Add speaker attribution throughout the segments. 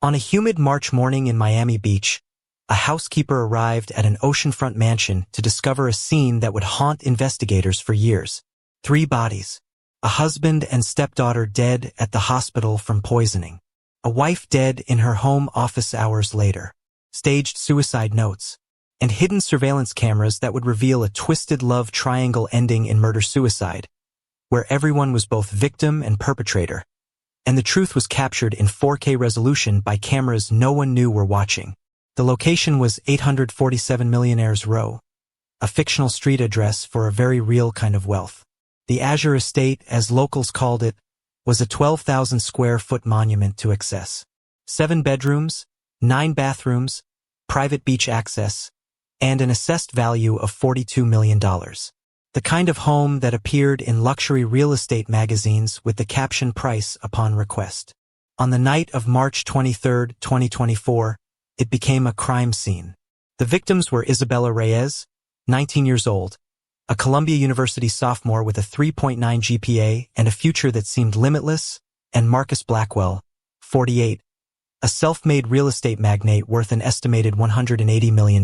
Speaker 1: On a humid March morning in Miami Beach, a housekeeper arrived at an oceanfront mansion to discover a scene that would haunt investigators for years. 3 bodies. A husband and stepdaughter dead at the hospital from poisoning. A wife dead in her home office hours later. Staged suicide notes. And hidden surveillance cameras that would reveal a twisted love triangle ending in murder-suicide, where everyone was both victim and perpetrator. And the truth was captured in 4K resolution by cameras no one knew were watching. The location was 847 Millionaire's Row, a fictional street address for a very real kind of wealth. The Azure Estate, as locals called it, was a 12,000 square foot monument to excess. 7 bedrooms, 9 bathrooms, private beach access, and an assessed value of $42 million. The kind of home that appeared in luxury real estate magazines with the caption price upon request. On the night of March 23, 2024, it became a crime scene. The victims were Isabella Reyes, 19 years old, a Columbia University sophomore with a 3.9 GPA and a future that seemed limitless, and Marcus Blackwell, 48, a self-made real estate magnate worth an estimated $180 million.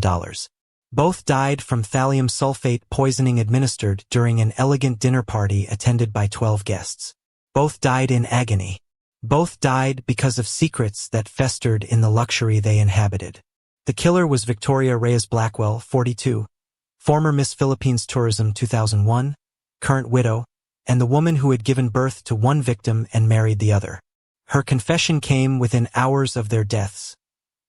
Speaker 1: Both died from thallium sulfate poisoning administered during an elegant dinner party attended by 12 guests. Both died in agony. Both died because of secrets that festered in the luxury they inhabited. The killer was Victoria Reyes Blackwell, 42, former Miss Philippines Tourism 2001, current widow, and the woman who had given birth to one victim and married the other. Her confession came within hours of their deaths,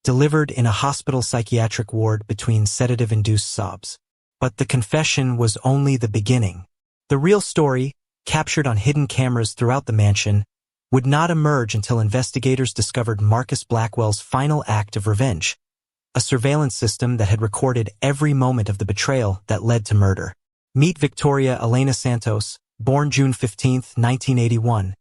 Speaker 1: delivered in a hospital psychiatric ward between sedative-induced sobs. But the confession was only the beginning. The real story, captured on hidden cameras throughout the mansion, would not emerge until investigators discovered Marcus Blackwell's final act of revenge, a surveillance system that had recorded every moment of the betrayal that led to murder. Meet Victoria Elena Santos, born June 15, 1981,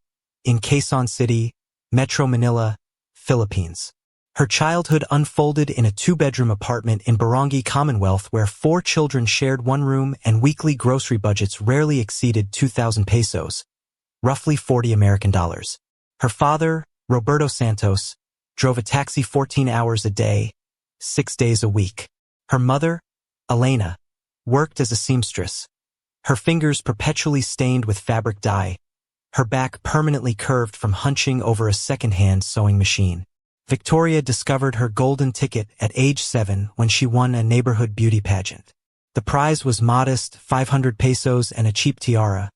Speaker 1: in Quezon City, Metro Manila, Philippines. Her childhood unfolded in a 2-bedroom apartment in Barangay Commonwealth where 4 children shared one room and weekly grocery budgets rarely exceeded 2,000 pesos, roughly $40 American. Her father, Roberto Santos, drove a taxi 14 hours a day, 6 days a week. Her mother, Elena, worked as a seamstress, her fingers perpetually stained with fabric dye, her back permanently curved from hunching over a second-hand sewing machine. Victoria discovered her golden ticket at age 7 when she won a neighborhood beauty pageant. The prize was modest, 500 pesos and a cheap tiara,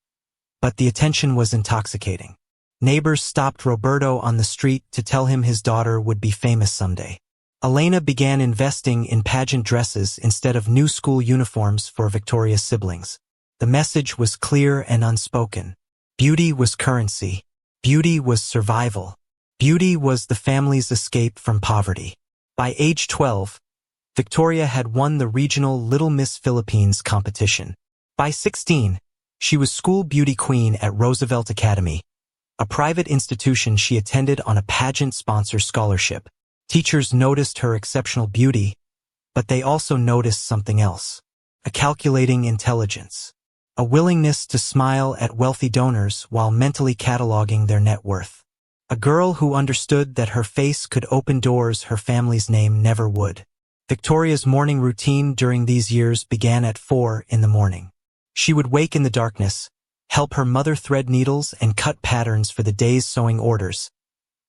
Speaker 1: but the attention was intoxicating. Neighbors stopped Roberto on the street to tell him his daughter would be famous someday. Elena began investing in pageant dresses instead of new school uniforms for Victoria's siblings. The message was clear and unspoken. Beauty was currency. Beauty was survival. Beauty was the family's escape from poverty. By age 12, Victoria had won the regional Little Miss Philippines competition. By 16, she was school beauty queen at Roosevelt Academy, a private institution she attended on a pageant-sponsor scholarship. Teachers noticed her exceptional beauty, but they also noticed something else: a calculating intelligence, a willingness to smile at wealthy donors while mentally cataloging their net worth. A girl who understood that her face could open doors her family's name never would. Victoria's morning routine during these years began at 4 in the morning. She would wake in the darkness, help her mother thread needles and cut patterns for the day's sewing orders,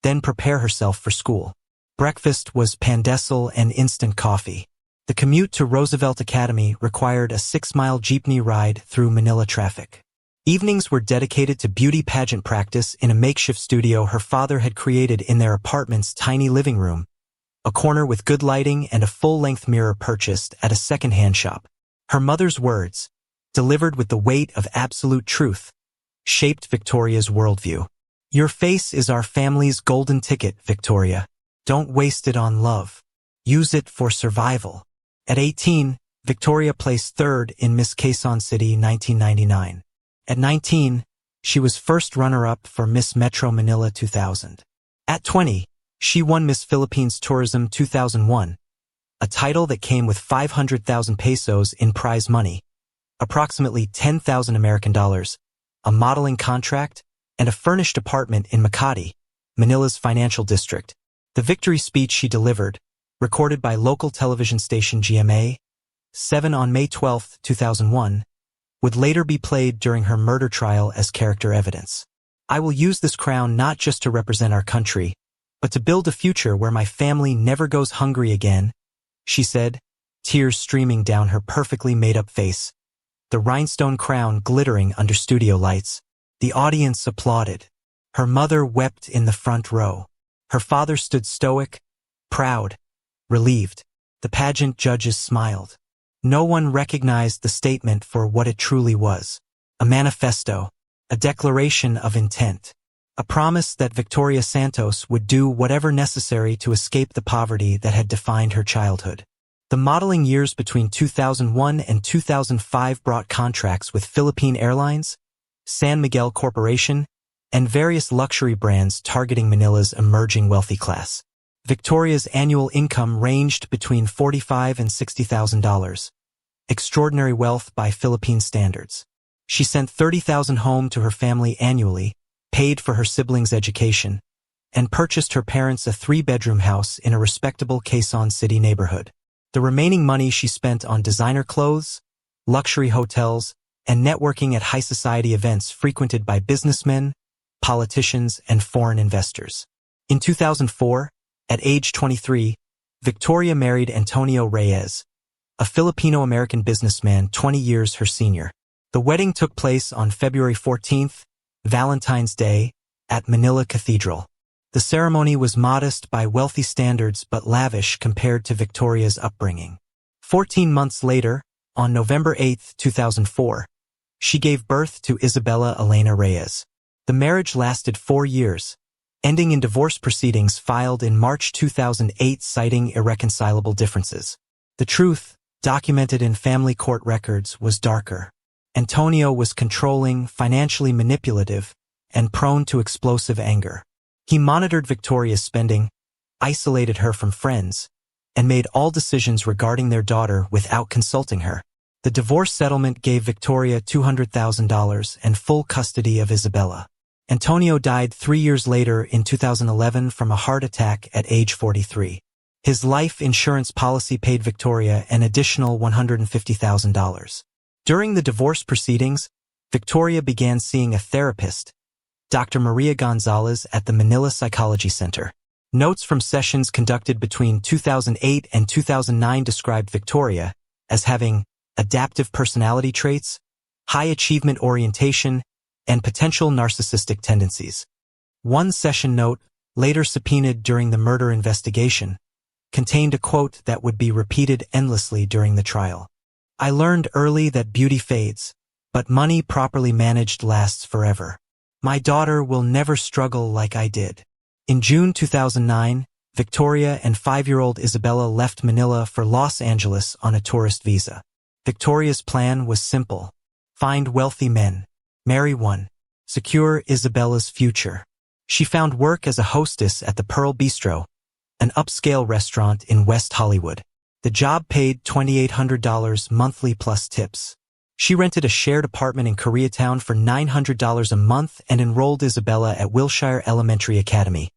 Speaker 1: then prepare herself for school. Breakfast was pandesal and instant coffee. The commute to Roosevelt Academy required a 6-mile jeepney ride through Manila traffic. Evenings were dedicated to beauty pageant practice in a makeshift studio her father had created in their apartment's tiny living room, a corner with good lighting and a full-length mirror purchased at a second-hand shop. Her mother's words, delivered with the weight of absolute truth, shaped Victoria's worldview. "Your face is our family's golden ticket, Victoria. Don't waste it on love. Use it for survival." At 18, Victoria placed 3rd in Miss Quezon City 1999. At 19, she was first runner-up for Miss Metro Manila 2000. At 20, she won Miss Philippines Tourism 2001, a title that came with 500,000 pesos in prize money, approximately 10,000 American dollars, a modeling contract, and a furnished apartment in Makati, Manila's financial district. The victory speech she delivered, recorded by local television station GMA7 on May 12, 2001, would later be played during her murder trial as character evidence. "I will use this crown not just to represent our country, but to build a future where my family never goes hungry again," she said, tears streaming down her perfectly made-up face, the rhinestone crown glittering under studio lights. The audience applauded. Her mother wept in the front row. Her father stood stoic, proud, relieved. The pageant judges smiled. No one recognized the statement for what it truly was: a manifesto, a declaration of intent, a promise that Victoria Santos would do whatever necessary to escape the poverty that had defined her childhood. The modeling years between 2001 and 2005 brought contracts with Philippine Airlines, San Miguel Corporation, and various luxury brands targeting Manila's emerging wealthy class. Victoria's annual income ranged between $45,000 and $60,000, extraordinary wealth by Philippine standards. She sent $30,000 home to her family annually, paid for her siblings' education, and purchased her parents a 3-bedroom house in a respectable Quezon City neighborhood. The remaining money she spent on designer clothes, luxury hotels, and networking at high society events frequented by businessmen, politicians, and foreign investors. In 2004, at age 23, Victoria married Antonio Reyes, a Filipino-American businessman 20 years her senior. The wedding took place on February 14th, Valentine's Day, at Manila Cathedral. The ceremony was modest by wealthy standards but lavish compared to Victoria's upbringing. 14 months later, on November 8, 2004, she gave birth to Isabella Elena Reyes. The marriage lasted 4 years, ending in divorce proceedings filed in March 2008 citing irreconcilable differences. The truth, documented in family court records, was darker. Antonio was controlling, financially manipulative, and prone to explosive anger. He monitored Victoria's spending, isolated her from friends, and made all decisions regarding their daughter without consulting her. The divorce settlement gave Victoria $200,000 and full custody of Isabella. Antonio died 3 years later in 2011 from a heart attack at age 43. His life insurance policy paid Victoria an additional $150,000. During the divorce proceedings, Victoria began seeing a therapist, Dr. Maria Gonzalez, at the Manila Psychology Center. Notes from sessions conducted between 2008 and 2009 described Victoria as having adaptive personality traits, high achievement orientation, and potential narcissistic tendencies. One session note, later subpoenaed during the murder investigation, contained a quote that would be repeated endlessly during the trial. "I learned early that beauty fades, but money properly managed lasts forever. My daughter will never struggle like I did." In June 2009, Victoria and 5-year-old Isabella left Manila for Los Angeles on a tourist visa. Victoria's plan was simple: find wealthy men, marry one, secure Isabella's future. She found work as a hostess at the Pearl Bistro, an upscale restaurant in West Hollywood. The job paid $2,800 monthly plus tips. She rented a shared apartment in Koreatown for $900 a month and enrolled Isabella at Wilshire Elementary Academy,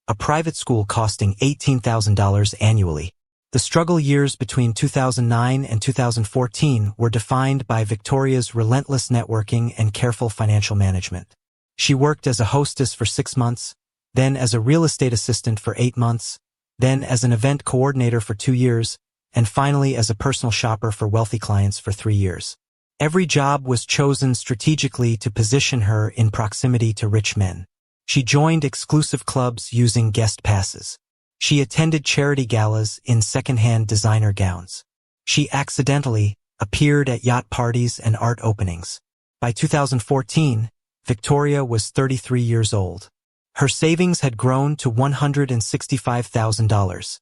Speaker 1: a private school costing $18,000 annually. The struggle years between 2009 and 2014 were defined by Victoria's relentless networking and careful financial management. She worked as a hostess for 6 months, then as a real estate assistant for 8 months, then as an event coordinator for 2 years, and finally as a personal shopper for wealthy clients for 3 years. Every job was chosen strategically to position her in proximity to rich men. She joined exclusive clubs using guest passes. She attended charity galas in second-hand designer gowns. She accidentally appeared at yacht parties and art openings. By 2014, Victoria was 33 years old. Her savings had grown to $165,000,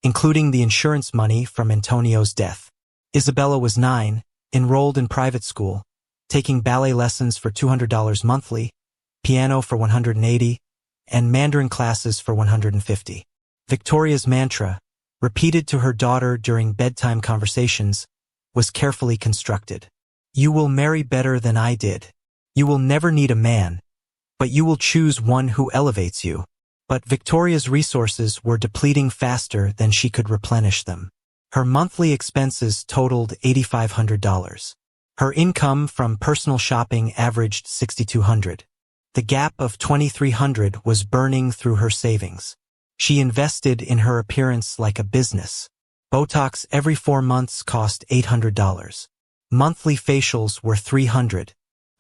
Speaker 1: including the insurance money from Antonio's death. Isabella was 9, enrolled in private school, taking ballet lessons for $200 monthly, piano for $180, and Mandarin classes for $150. Victoria's mantra, repeated to her daughter during bedtime conversations, was carefully constructed. "You will marry better than I did. You will never need a man, but you will choose one who elevates you." But Victoria's resources were depleting faster than she could replenish them. Her monthly expenses totaled $8,500. Her income from personal shopping averaged $6,200. The gap of $2,300 was burning through her savings. She invested in her appearance like a business. Botox every 4 months cost $800. Monthly facials were $300.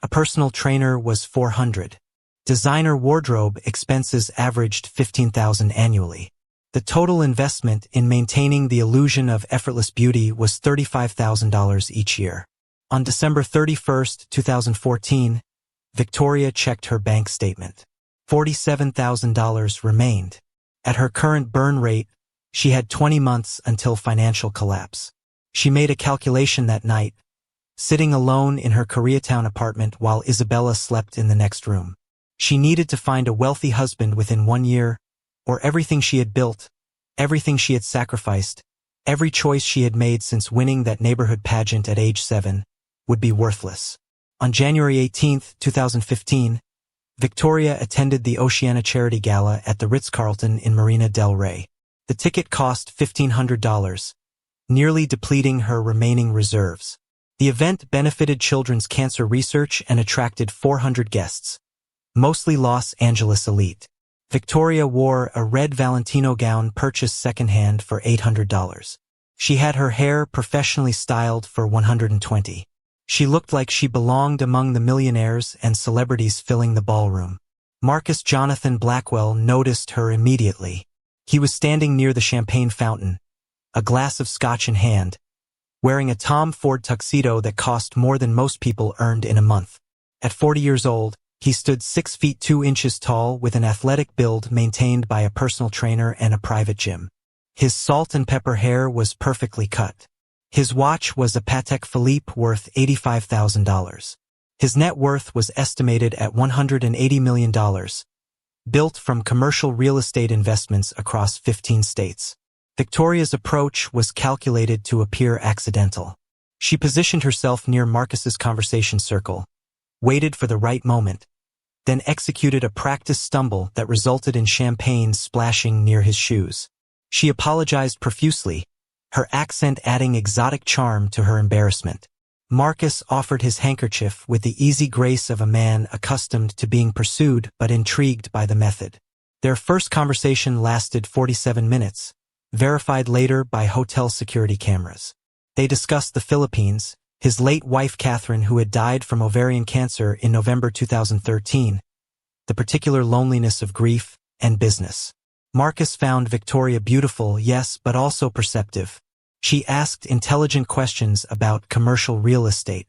Speaker 1: A personal trainer was $400. Designer wardrobe expenses averaged $15,000 annually. The total investment in maintaining the illusion of effortless beauty was $35,000 each year. On December 31, 2014, Victoria checked her bank statement. $47,000 remained. At her current burn rate, she had 20 months until financial collapse. She made a calculation that night, sitting alone in her Koreatown apartment while Isabella slept in the next room. She needed to find a wealthy husband within 1 year, or everything she had built, everything she had sacrificed, every choice she had made since winning that neighborhood pageant at age 7, would be worthless. On January 18, 2015, Victoria attended the Oceana Charity Gala at the Ritz-Carlton in Marina del Rey. The ticket cost $1,500, nearly depleting her remaining reserves. The event benefited children's cancer research and attracted 400 guests, mostly Los Angeles elite. Victoria wore a red Valentino gown purchased secondhand for $800. She had her hair professionally styled for $120. She looked like she belonged among the millionaires and celebrities filling the ballroom. Marcus Jonathan Blackwell noticed her immediately. He was standing near the champagne fountain, a glass of scotch in hand, wearing a Tom Ford tuxedo that cost more than most people earned in a month. At 40 years old, he stood 6 feet 2 inches tall with an athletic build maintained by a personal trainer and a private gym. His salt and pepper hair was perfectly cut. His watch was a Patek Philippe worth $85,000. His net worth was estimated at $180 million, built from commercial real estate investments across 15 states. Victoria's approach was calculated to appear accidental. She positioned herself near Marcus's conversation circle, waited for the right moment, then executed a practice stumble that resulted in champagne splashing near his shoes. She apologized profusely, her accent adding exotic charm to her embarrassment. Marcus offered his handkerchief with the easy grace of a man accustomed to being pursued but intrigued by the method. Their first conversation lasted 47 minutes, verified later by hotel security cameras. They discussed the Philippines, his late wife Catherine, who had died from ovarian cancer in November 2013, the particular loneliness of grief, and business. Marcus found Victoria beautiful, yes, but also perceptive. She asked intelligent questions about commercial real estate.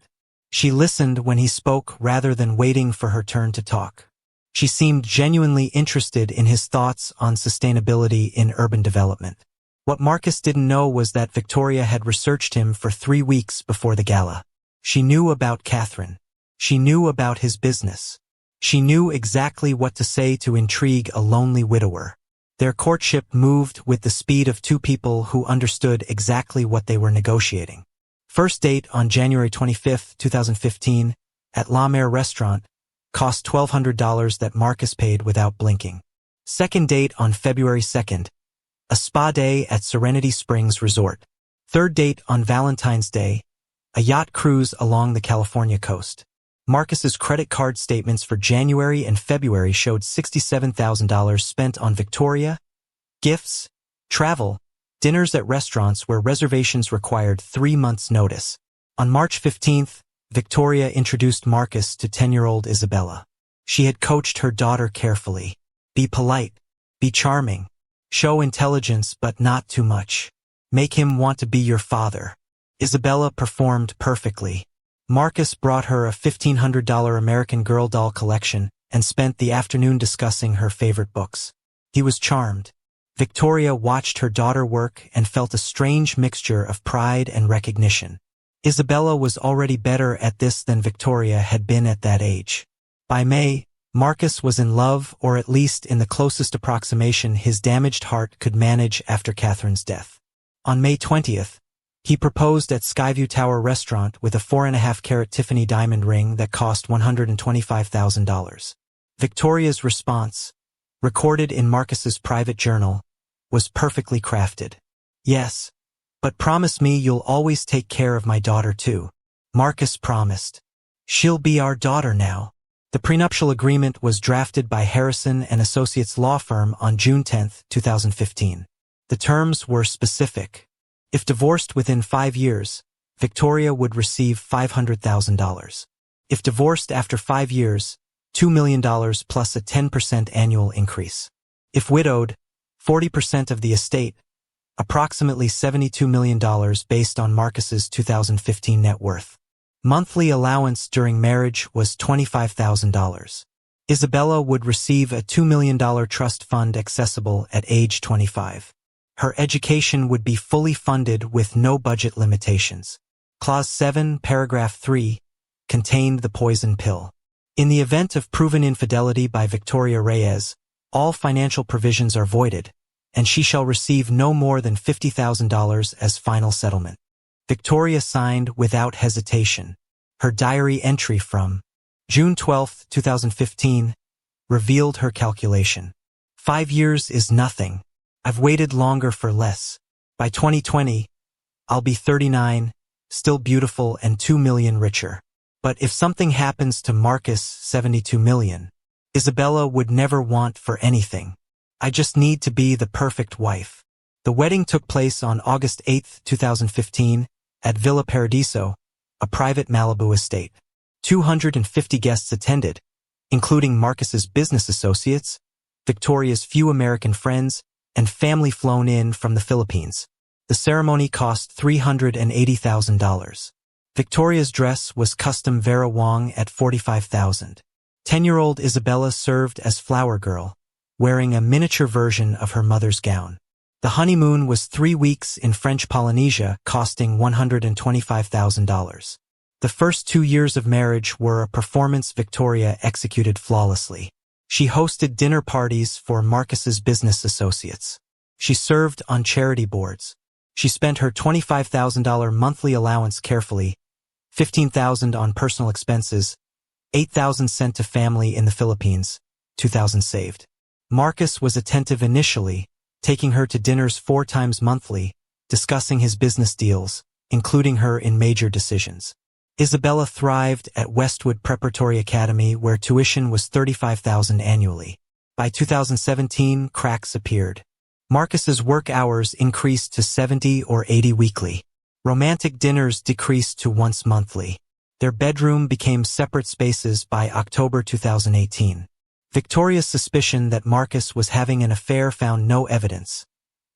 Speaker 1: She listened when he spoke rather than waiting for her turn to talk. She seemed genuinely interested in his thoughts on sustainability in urban development. What Marcus didn't know was that Victoria had researched him for 3 weeks before the gala. She knew about Catherine. She knew about his business. She knew exactly what to say to intrigue a lonely widower. Their courtship moved with the speed of 2 people who understood exactly what they were negotiating. First date on January 25, 2015, at La Mer restaurant, cost $1,200 that Marcus paid without blinking. Second date on February 2nd, a spa day at Serenity Springs Resort. Third date on Valentine's Day, a yacht cruise along the California coast. Marcus's credit card statements for January and February showed $67,000 spent on Victoria, gifts, travel, dinners at restaurants where reservations required 3 months' notice. On March 15th, Victoria introduced Marcus to 10-year-old Isabella. She had coached her daughter carefully. Be polite, be charming, show intelligence but not too much. Make him want to be your father. Isabella performed perfectly. Marcus brought her a $1,500 American Girl doll collection and spent the afternoon discussing her favorite books. He was charmed. Victoria watched her daughter work and felt a strange mixture of pride and recognition. Isabella was already better at this than Victoria had been at that age. By May, Marcus was in love, or at least in the closest approximation his damaged heart could manage after Catherine's death. On May 20th, he proposed at Skyview Tower restaurant with a 4.5-carat Tiffany diamond ring that cost $125,000. Victoria's response, recorded in Marcus's private journal, was perfectly crafted. "Yes, but promise me you'll always take care of my daughter too." Marcus promised. "She'll be our daughter now." The prenuptial agreement was drafted by Harrison and Associates law firm on June 10, 2015. The terms were specific. If divorced within 5 years, Victoria would receive $500,000. If divorced after 5 years, $2 million plus a 10% annual increase. If widowed, 40% of the estate, approximately $72 million based on Marcus's 2015 net worth. Monthly allowance during marriage was $25,000. Isabella would receive a $2 million trust fund accessible at age 25. Her education would be fully funded with no budget limitations. Clause 7, paragraph 3, contained the poison pill. In the event of proven infidelity by Victoria Reyes, all financial provisions are voided, and she shall receive no more than $50,000 as final settlement. Victoria signed without hesitation. Her diary entry from June 12, 2015, revealed her calculation. 5 years is nothing. I've waited longer for less. By 2020, I'll be 39, still beautiful and 2 million richer. But if something happens to Marcus, 72 million, Isabella would never want for anything. I just need to be the perfect wife. The wedding took place on August 8, 2015, at Villa Paradiso, a private Malibu estate. 250 guests attended, including Marcus's business associates, Victoria's few American friends, and family flown in from the Philippines. The ceremony cost $380,000. Victoria's dress was custom Vera Wang at $45,000. 10-year-old Isabella served as flower girl, wearing a miniature version of her mother's gown. The honeymoon was 3 weeks in French Polynesia, costing $125,000. The first 2 years of marriage were a performance Victoria executed flawlessly. She hosted dinner parties for Marcus's business associates. She served on charity boards. She spent her $25,000 monthly allowance carefully, $15,000 on personal expenses, $8,000 sent to family in the Philippines, $2,000 saved. Marcus was attentive initially, taking her to dinners 4 times monthly, discussing his business deals, including her in major decisions. Isabella thrived at Westwood Preparatory Academy, where tuition was $35,000 annually. By 2017, cracks appeared. Marcus's work hours increased to 70 or 80 weekly. Romantic dinners decreased to once monthly. Their bedroom became separate spaces by October 2018. Victoria's suspicion that Marcus was having an affair found no evidence,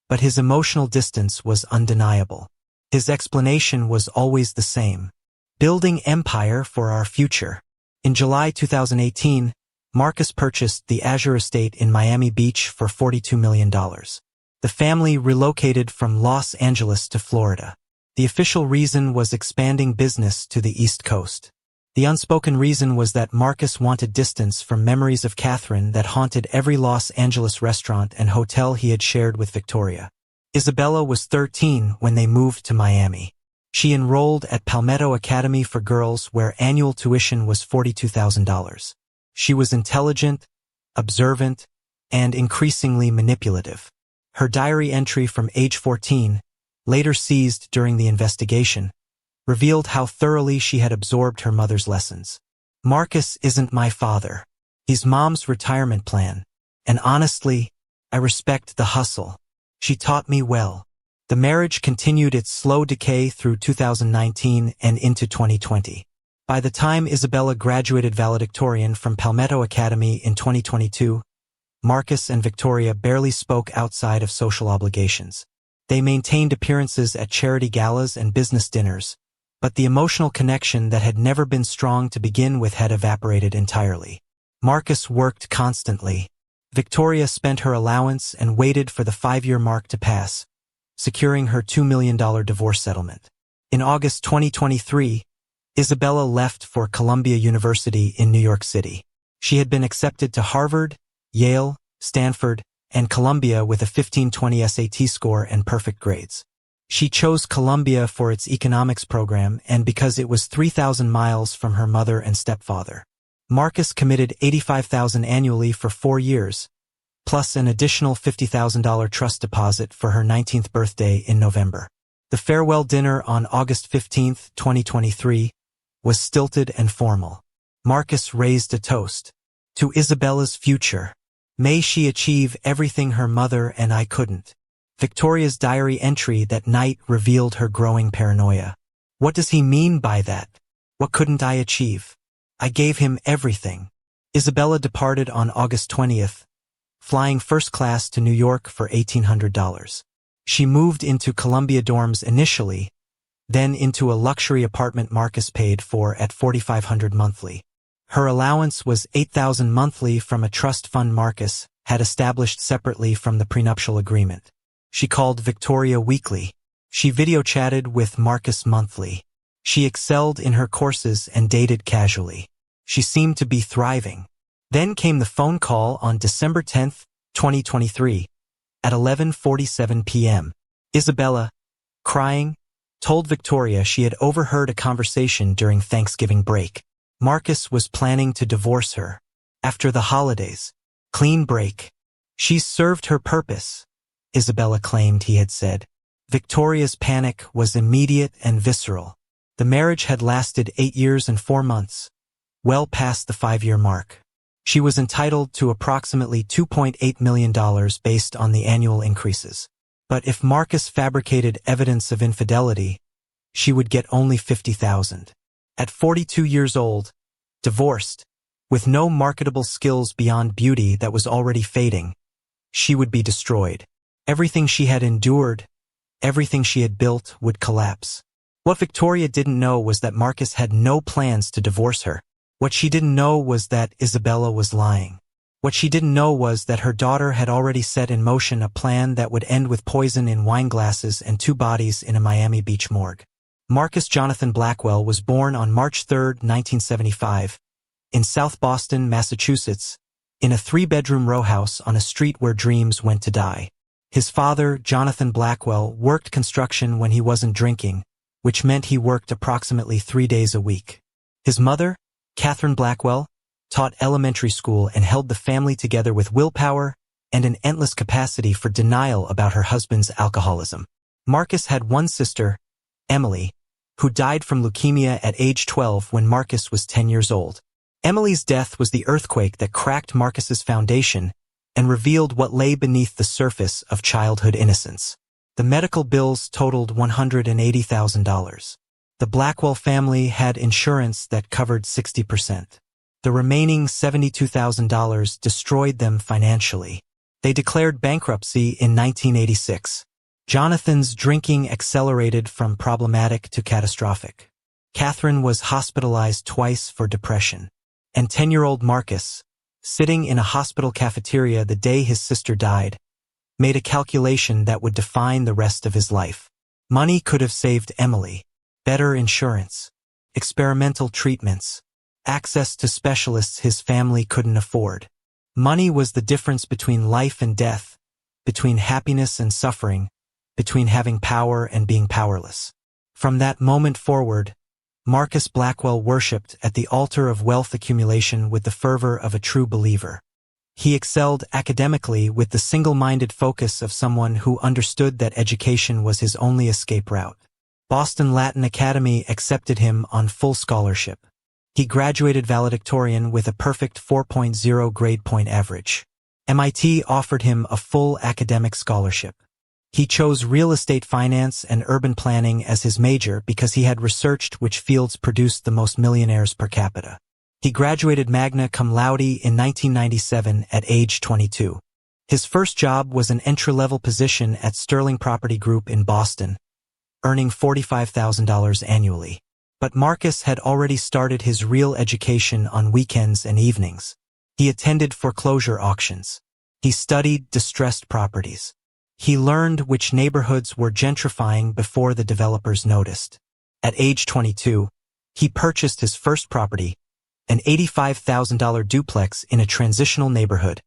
Speaker 1: but his emotional distance was undeniable. His explanation was always the same: building empire for our future. In July 2018, Marcus purchased the Azure Estate in Miami Beach for $42 million. The family relocated from Los Angeles to Florida. The official reason was expanding business to the East Coast. The unspoken reason was that Marcus wanted distance from memories of Catherine that haunted every Los Angeles restaurant and hotel he had shared with Victoria. Isabella was 13 when they moved to Miami. She enrolled at Palmetto Academy for Girls, where annual tuition was $42,000. She was intelligent, observant, and increasingly manipulative. Her diary entry from age 14, later seized during the investigation, revealed how thoroughly she had absorbed her mother's lessons. "Marcus isn't my father. He's Mom's retirement plan. And honestly, I respect the hustle. She taught me well." The marriage continued its slow decay through 2019 and into 2020. By the time Isabella graduated valedictorian from Palmetto Academy in 2022, Marcus and Victoria barely spoke outside of social obligations. They maintained appearances at charity galas and business dinners, but the emotional connection that had never been strong to begin with had evaporated entirely. Marcus worked constantly. Victoria spent her allowance and waited for the 5-year mark to pass, securing her $2 million divorce settlement. In August 2023, Isabella left for Columbia University in New York City. She had been accepted to Harvard, Yale, Stanford, and Columbia with a 1520 SAT score and perfect grades. She chose Columbia for its economics program and because it was 3,000 miles from her mother and stepfather. Marcus committed $85,000 annually for 4 years, plus an additional $50,000 trust deposit for her 19th birthday in November. The farewell dinner on August 15, 2023, was stilted and formal. Marcus raised a toast. To Isabella's future. May she achieve everything her mother and I couldn't. Victoria's diary entry that night revealed her growing paranoia. What does he mean by that? What couldn't I achieve? I gave him everything. Isabella departed on August 20th, flying first class to New York for $1,800. She moved into Columbia dorms initially, then into a luxury apartment Marcus paid for at $4,500 monthly. Her allowance was $8,000 monthly from a trust fund Marcus had established separately from the prenuptial agreement. She called Victoria weekly. She video chatted with Marcus monthly. She excelled in her courses and dated casually. She seemed to be thriving. Then came the phone call on December 10, 2023, at 11:47 p.m. Isabella, crying, told Victoria she had overheard a conversation during Thanksgiving break. Marcus was planning to divorce her. After the holidays. Clean break. She's served her purpose, Isabella claimed he had said. Victoria's panic was immediate and visceral. The marriage had lasted 8 years and 4 months, well past the 5-year mark. She was entitled to approximately $2.8 million based on the annual increases. But if Marcus fabricated evidence of infidelity, she would get only $50,000. At 42 years old, divorced, with no marketable skills beyond beauty that was already fading, she would be destroyed. Everything she had endured, everything she had built would collapse. What Victoria didn't know was that Marcus had no plans to divorce her. What she didn't know was that Isabella was lying. What she didn't know was that her daughter had already set in motion a plan that would end with poison in wine glasses and 2 bodies in a Miami Beach morgue. Marcus Jonathan Blackwell was born on March 3, 1975, in South Boston, Massachusetts, in a 3-bedroom row house on a street where dreams went to die. His father, Jonathan Blackwell, worked construction when he wasn't drinking, which meant he worked approximately 3 days a week. His mother, Catherine Blackwell, taught elementary school and held the family together with willpower and an endless capacity for denial about her husband's alcoholism. Marcus had one sister, Emily, who died from leukemia at age 12 when Marcus was 10 years old. Emily's death was the earthquake that cracked Marcus's foundation and revealed what lay beneath the surface of childhood innocence. The medical bills totaled $180,000. The Blackwell family had insurance that covered 60%. The remaining $72,000 destroyed them financially. They declared bankruptcy in 1986. Jonathan's drinking accelerated from problematic to catastrophic. Catherine was hospitalized twice for depression. And 10-year-old Marcus, sitting in a hospital cafeteria the day his sister died, made a calculation that would define the rest of his life. Money could have saved Emily. Better insurance, experimental treatments, access to specialists his family couldn't afford. Money was the difference between life and death, between happiness and suffering, between having power and being powerless. From that moment forward, Marcus Blackwell worshipped at the altar of wealth accumulation with the fervor of a true believer. He excelled academically with the single-minded focus of someone who understood that education was his only escape route. Boston Latin Academy accepted him on full scholarship. He graduated valedictorian with a perfect 4.0 grade point average. MIT offered him a full academic scholarship. He chose real estate finance and urban planning as his major because he had researched which fields produced the most millionaires per capita. He graduated magna cum laude in 1997 at age 22. His first job was an entry-level position at Sterling Property Group in Boston, earning $45,000 annually. But Marcus had already started his real education on weekends and evenings. He attended foreclosure auctions. He studied distressed properties. He learned which neighborhoods were gentrifying before the developers noticed. At age 22, he purchased his first property, an $85,000 duplex in a transitional neighborhood.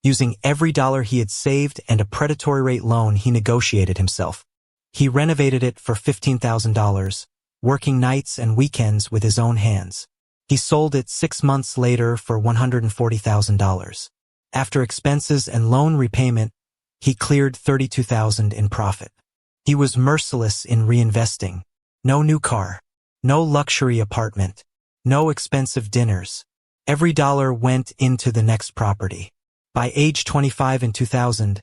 Speaker 1: Using every dollar he had saved and a predatory rate loan he negotiated himself. He renovated it for $15,000, working nights and weekends with his own hands. He sold it 6 months later for $140,000. After expenses and loan repayment, he cleared $32,000 in profit. He was merciless in reinvesting. No new car. No luxury apartment. No expensive dinners. Every dollar went into the next property. By age 25 in 2000,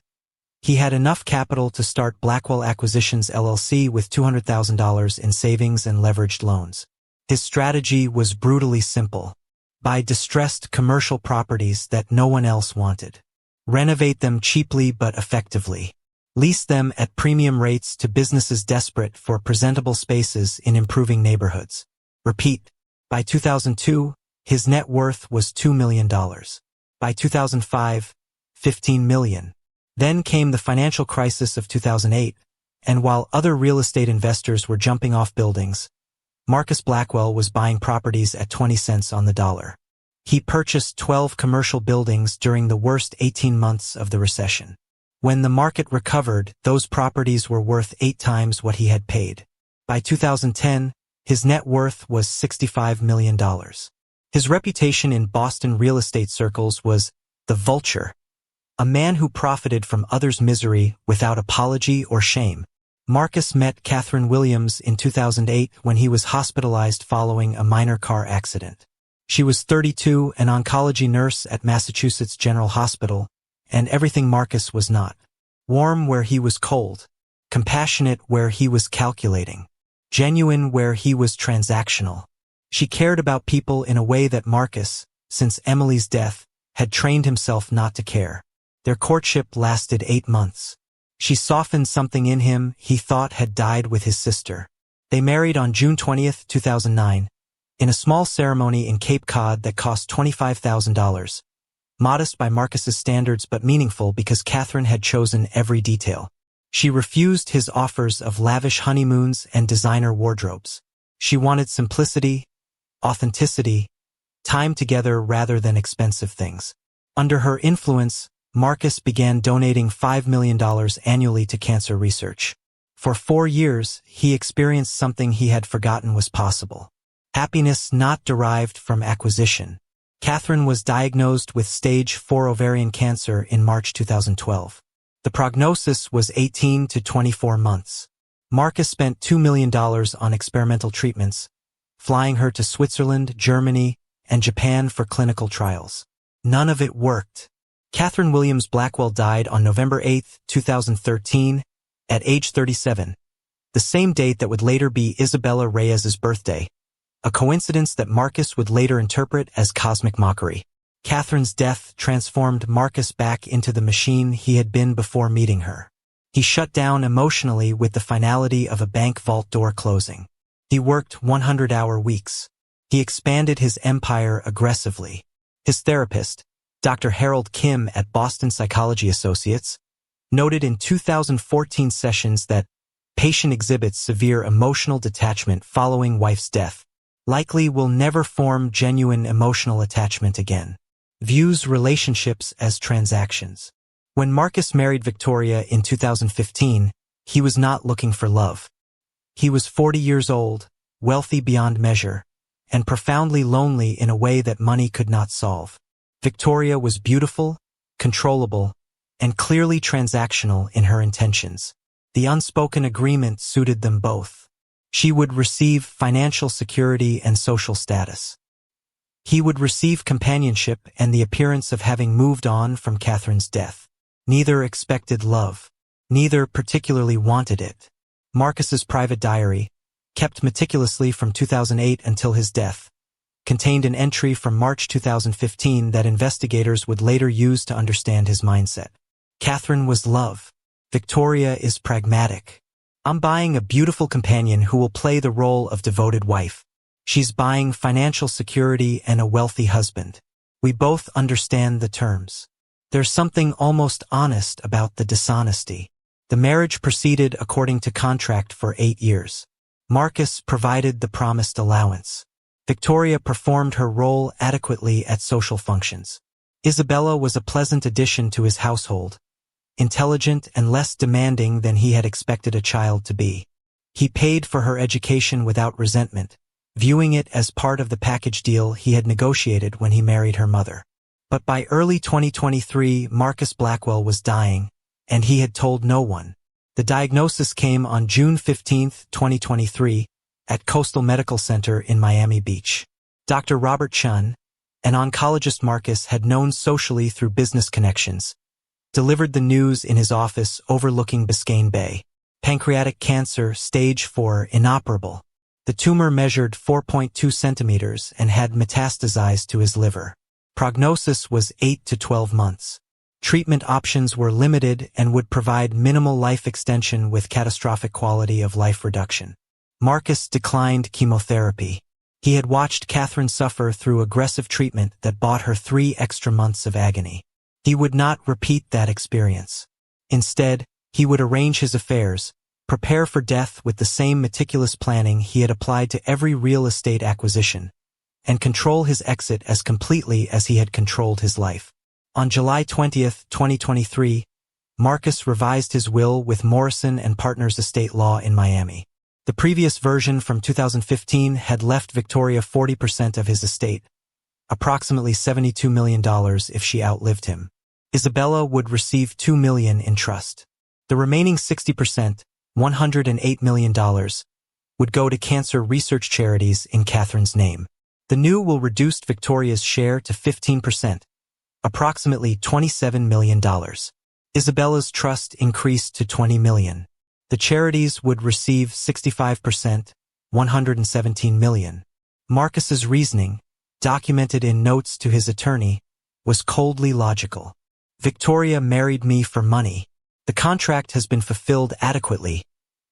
Speaker 1: he had enough capital to start Blackwell Acquisitions LLC with $200,000 in savings and leveraged loans. His strategy was brutally simple. Buy distressed commercial properties that no one else wanted. Renovate them cheaply but effectively. Lease them at premium rates to businesses desperate for presentable spaces in improving neighborhoods. Repeat. By 2002, his net worth was $2 million. By 2005, $15 million. Then came the financial crisis of 2008, and while other real estate investors were jumping off buildings, Marcus Blackwell was buying properties at 20 cents on the dollar. He purchased 12 commercial buildings during the worst 18 months of the recession. When the market recovered, those properties were worth 8 times what he had paid. By 2010, his net worth was $65 million. His reputation in Boston real estate circles was the Vulture, a man who profited from others' misery without apology or shame. Marcus met Catherine Williams in 2008 when he was hospitalized following a minor car accident. She was 32, an oncology nurse at Massachusetts General Hospital, and everything Marcus was not. Warm where he was cold, compassionate where he was calculating, genuine where he was transactional. She cared about people in a way that Marcus, since Emily's death, had trained himself not to care. Their courtship lasted 8 months. She softened something in him he thought had died with his sister. They married on June 20, 2009, in a small ceremony in Cape Cod that cost $25,000. Modest by Marcus's standards but meaningful because Catherine had chosen every detail. She refused his offers of lavish honeymoons and designer wardrobes. She wanted simplicity, authenticity, time together rather than expensive things. Under her influence, Marcus began donating $5 million annually to cancer research. For 4 years, he experienced something he had forgotten was possible. Happiness not derived from acquisition. Catherine was diagnosed with stage 4 ovarian cancer in March 2012. The prognosis was 18 to 24 months. Marcus spent $2 million on experimental treatments, flying her to Switzerland, Germany, and Japan for clinical trials. None of it worked. Catherine Williams Blackwell died on November 8, 2013, at age 37, the same date that would later be Isabella Reyes's birthday. A coincidence that Marcus would later interpret as cosmic mockery. Catherine's death transformed Marcus back into the machine he had been before meeting her. He shut down emotionally with the finality of a bank vault door closing. He worked 100-hour weeks. He expanded his empire aggressively. His therapist, Dr. Harold Kim at Boston Psychology Associates, noted in 2014 sessions that patient exhibits severe emotional detachment following wife's death. Likely will never form genuine emotional attachment again. Views relationships as transactions. When Marcus married Victoria in 2015, he was not looking for love. He was 40 years old, wealthy beyond measure, and profoundly lonely in a way that money could not solve. Victoria was beautiful, controllable, and clearly transactional in her intentions. The unspoken agreement suited them both. She would receive financial security and social status. He would receive companionship and the appearance of having moved on from Catherine's death. Neither expected love. Neither particularly wanted it. Marcus's private diary, kept meticulously from 2008 until his death, contained an entry from March 2015 that investigators would later use to understand his mindset. Catherine was love. Victoria is pragmatic. I'm buying a beautiful companion who will play the role of devoted wife. She's buying financial security and a wealthy husband. We both understand the terms. There's something almost honest about the dishonesty. The marriage proceeded according to contract for 8 years. Marcus provided the promised allowance. Victoria performed her role adequately at social functions. Isabella was a pleasant addition to his household, intelligent and less demanding than he had expected a child to be. He paid for her education without resentment, viewing it as part of the package deal he had negotiated when he married her mother. But by early 2023, Marcus Blackwell was dying, and he had told no one. The diagnosis came on June 15, 2023, at Coastal Medical Center in Miami Beach. Dr. Robert Chun, an oncologist Marcus had known socially through business connections, delivered the news in his office overlooking Biscayne Bay. Pancreatic cancer, stage 4, inoperable. The tumor measured 4.2 centimeters and had metastasized to his liver. Prognosis was 8 to 12 months. Treatment options were limited and would provide minimal life extension with catastrophic quality of life reduction. Marcus declined chemotherapy. He had watched Catherine suffer through aggressive treatment that bought her 3 extra months of agony. He would not repeat that experience. Instead, he would arrange his affairs, prepare for death with the same meticulous planning he had applied to every real estate acquisition, and control his exit as completely as he had controlled his life. On July 20, 2023, Marcus revised his will with Morrison and Partners Estate Law in Miami. The previous version from 2015 had left Victoria 40% of his estate, approximately $72 million if she outlived him. Isabella would receive $2 million in trust. The remaining 60%, $108 million, would go to cancer research charities in Catherine's name. The new will reduced Victoria's share to 15%, approximately $27 million. Isabella's trust increased to $20 million. The charities would receive 65%, $117 million. Marcus's reasoning, documented in notes to his attorney, was coldly logical. Victoria married me for money. The contract has been fulfilled adequately,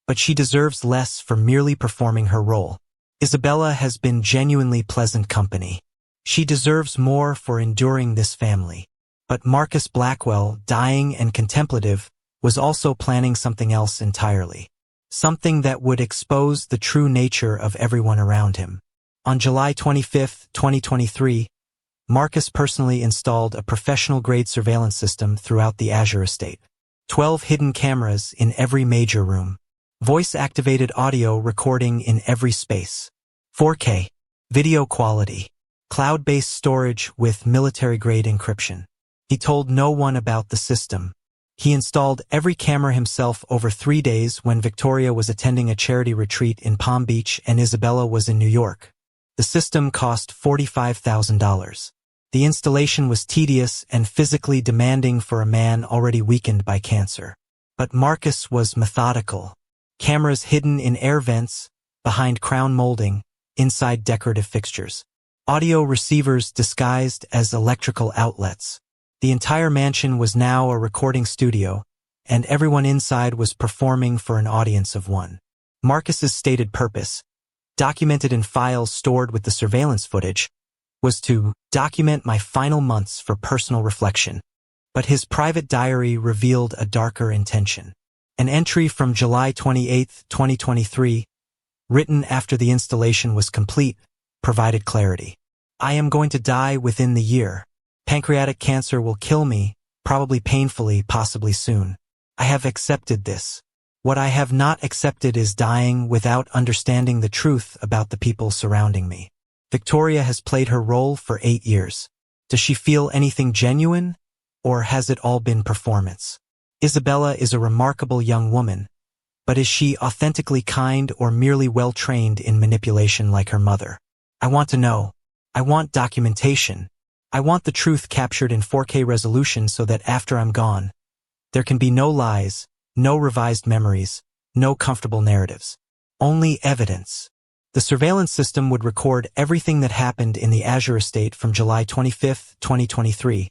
Speaker 1: but she deserves less for merely performing her role. Isabella has been genuinely pleasant company. She deserves more for enduring this family. But Marcus Blackwell, dying and contemplative, was also planning something else entirely. Something that would expose the true nature of everyone around him. On July 25, 2023, Marcus personally installed a professional-grade surveillance system throughout the Azure estate. 12 hidden cameras in every major room. Voice-activated audio recording in every space. 4K. Video quality. Cloud-based storage with military-grade encryption. He told no one about the system. He installed every camera himself over 3 days when Victoria was attending a charity retreat in Palm Beach and Isabella was in New York. The system cost $45,000. The installation was tedious and physically demanding for a man already weakened by cancer. But Marcus was methodical. Cameras hidden in air vents, behind crown molding, inside decorative fixtures. Audio receivers disguised as electrical outlets. The entire mansion was now a recording studio, and everyone inside was performing for an audience of one. Marcus's stated purpose, documented in files stored with the surveillance footage, was to document my final months for personal reflection. But his private diary revealed a darker intention. An entry from July 28, 2023, written after the installation was complete, provided clarity. I am going to die within the year. Pancreatic cancer will kill me, probably painfully, possibly soon. I have accepted this. What I have not accepted is dying without understanding the truth about the people surrounding me. Victoria has played her role for 8 years. Does she feel anything genuine, or has it all been performance? Isabella is a remarkable young woman, but is she authentically kind or merely well-trained in manipulation like her mother? I want to know. I want documentation. I want the truth captured in 4K resolution so that after I'm gone, there can be no lies, no revised memories, no comfortable narratives. Only evidence. The surveillance system would record everything that happened in the Azure estate from July 25, 2023,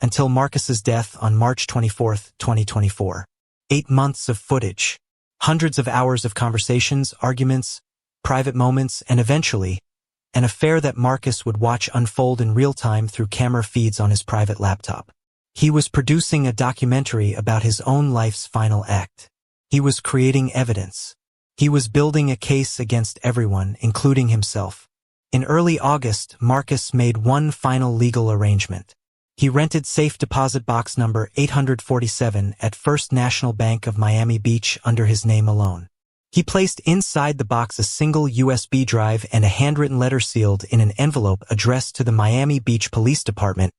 Speaker 1: until Marcus's death on March 24, 2024. 8 months of footage. Hundreds of hours of conversations, arguments, private moments, and eventually, an affair that Marcus would watch unfold in real time through camera feeds on his private laptop. He was producing a documentary about his own life's final act. He was creating evidence. He was building a case against everyone, including himself. In early August, Marcus made one final legal arrangement. He rented safe deposit box number 847 at First National Bank of Miami Beach under his name alone. He placed inside the box a single USB drive and a handwritten letter sealed in an envelope addressed to the Miami Beach Police Department,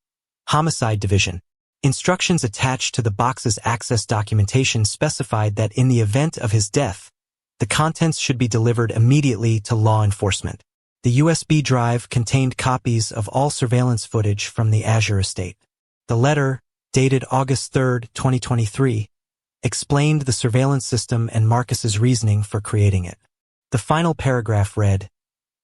Speaker 1: Homicide Division. Instructions attached to the box's access documentation specified that in the event of his death, the contents should be delivered immediately to law enforcement. The USB drive contained copies of all surveillance footage from the Azure estate. The letter, dated August 3, 2023, explained the surveillance system and Marcus's reasoning for creating it. The final paragraph read,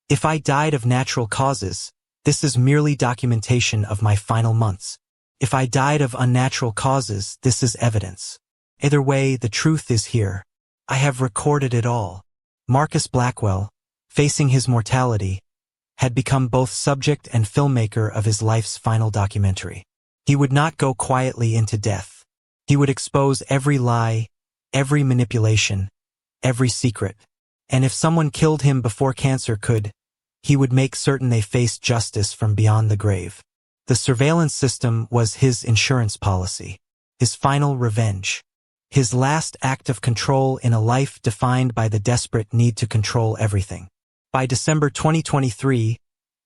Speaker 1: "If I died of natural causes, this is merely documentation of my final months. If I died of unnatural causes, this is evidence. Either way, the truth is here. I have recorded it all." Marcus Blackwell, facing his mortality, had become both subject and filmmaker of his life's final documentary. He would not go quietly into death. He would expose every lie, every manipulation, every secret. And if someone killed him before cancer could, he would make certain they faced justice from beyond the grave. The surveillance system was his insurance policy, his final revenge, his last act of control in a life defined by the desperate need to control everything. By December 2023,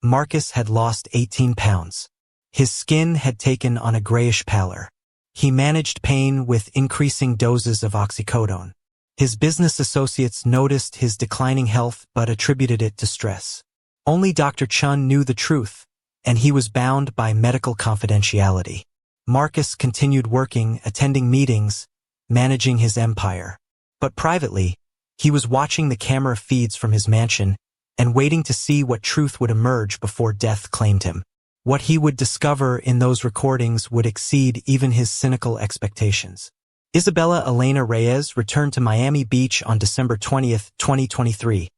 Speaker 1: Marcus had lost 18 pounds. His skin had taken on a grayish pallor. He managed pain with increasing doses of oxycodone. His business associates noticed his declining health but attributed it to stress. Only Dr. Chun knew the truth, and he was bound by medical confidentiality. Marcus continued working, attending meetings, managing his empire. But privately, he was watching the camera feeds from his mansion and waiting to see what truth would emerge before death claimed him. What he would discover in those recordings would exceed even his cynical expectations. Isabella Elena Reyes returned to Miami Beach on December 20, 2023,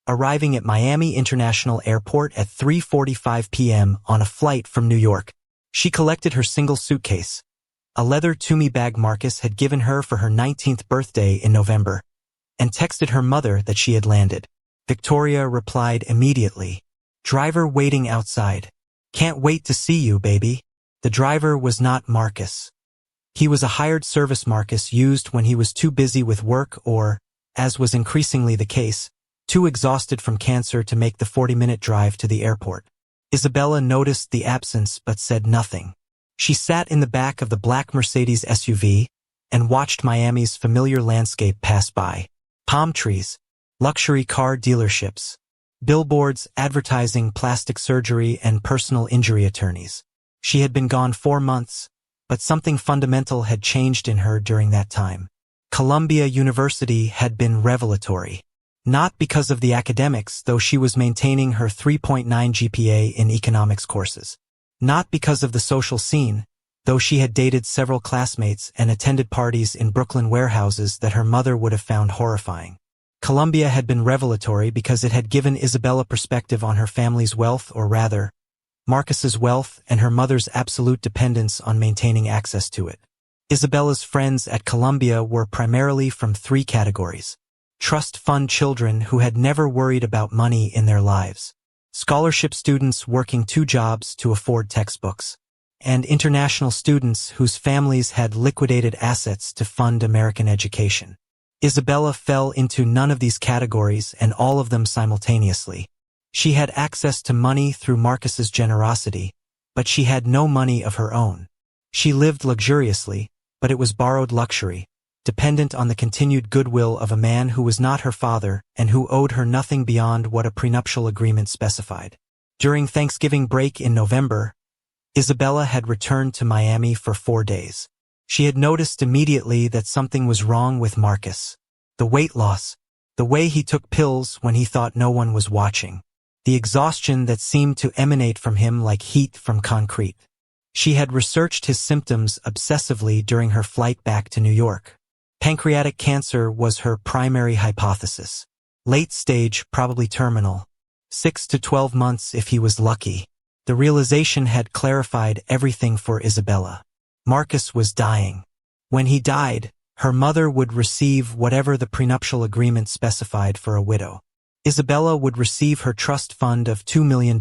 Speaker 1: arriving at Miami International Airport at 3:45 p.m. on a flight from New York. She collected her single suitcase, a leather Tumi bag Marcus had given her for her 19th birthday in November, and texted her mother that she had landed. Victoria replied immediately, "Driver waiting outside. Can't wait to see you, baby." The driver was not Marcus. He was a hired service Marcus used when he was too busy with work or, as was increasingly the case, too exhausted from cancer to make the 40-minute drive to the airport. Isabella noticed the absence but said nothing. She sat in the back of the black Mercedes SUV and watched Miami's familiar landscape pass by. Palm trees, luxury car dealerships, billboards advertising plastic surgery and personal injury attorneys. She had been gone 4 months, but something fundamental had changed in her during that time. Columbia University had been revelatory. Not because of the academics, though she was maintaining her 3.9 GPA in economics courses. Not because of the social scene, though she had dated several classmates and attended parties in Brooklyn warehouses that her mother would have found horrifying. Columbia had been revelatory because it had given Isabella perspective on her family's wealth, or rather, Marcus's wealth and her mother's absolute dependence on maintaining access to it. Isabella's friends at Columbia were primarily from 3 categories. Trust fund children who had never worried about money in their lives, scholarship students working 2 jobs to afford textbooks, and international students whose families had liquidated assets to fund American education. Isabella fell into none of these categories and all of them simultaneously. She had access to money through Marcus's generosity, but she had no money of her own. She lived luxuriously, but it was borrowed luxury, dependent on the continued goodwill of a man who was not her father and who owed her nothing beyond what a prenuptial agreement specified. During Thanksgiving break in November, Isabella had returned to Miami for 4 days. She had noticed immediately that something was wrong with Marcus. The weight loss, the way he took pills when he thought no one was watching, the exhaustion that seemed to emanate from him like heat from concrete. She had researched his symptoms obsessively during her flight back to New York. Pancreatic cancer was her primary hypothesis. Late stage, probably terminal. 6 to 12 months if he was lucky. The realization had clarified everything for Isabella. Marcus was dying. When he died, her mother would receive whatever the prenuptial agreement specified for a widow. Isabella would receive her trust fund of $2 million,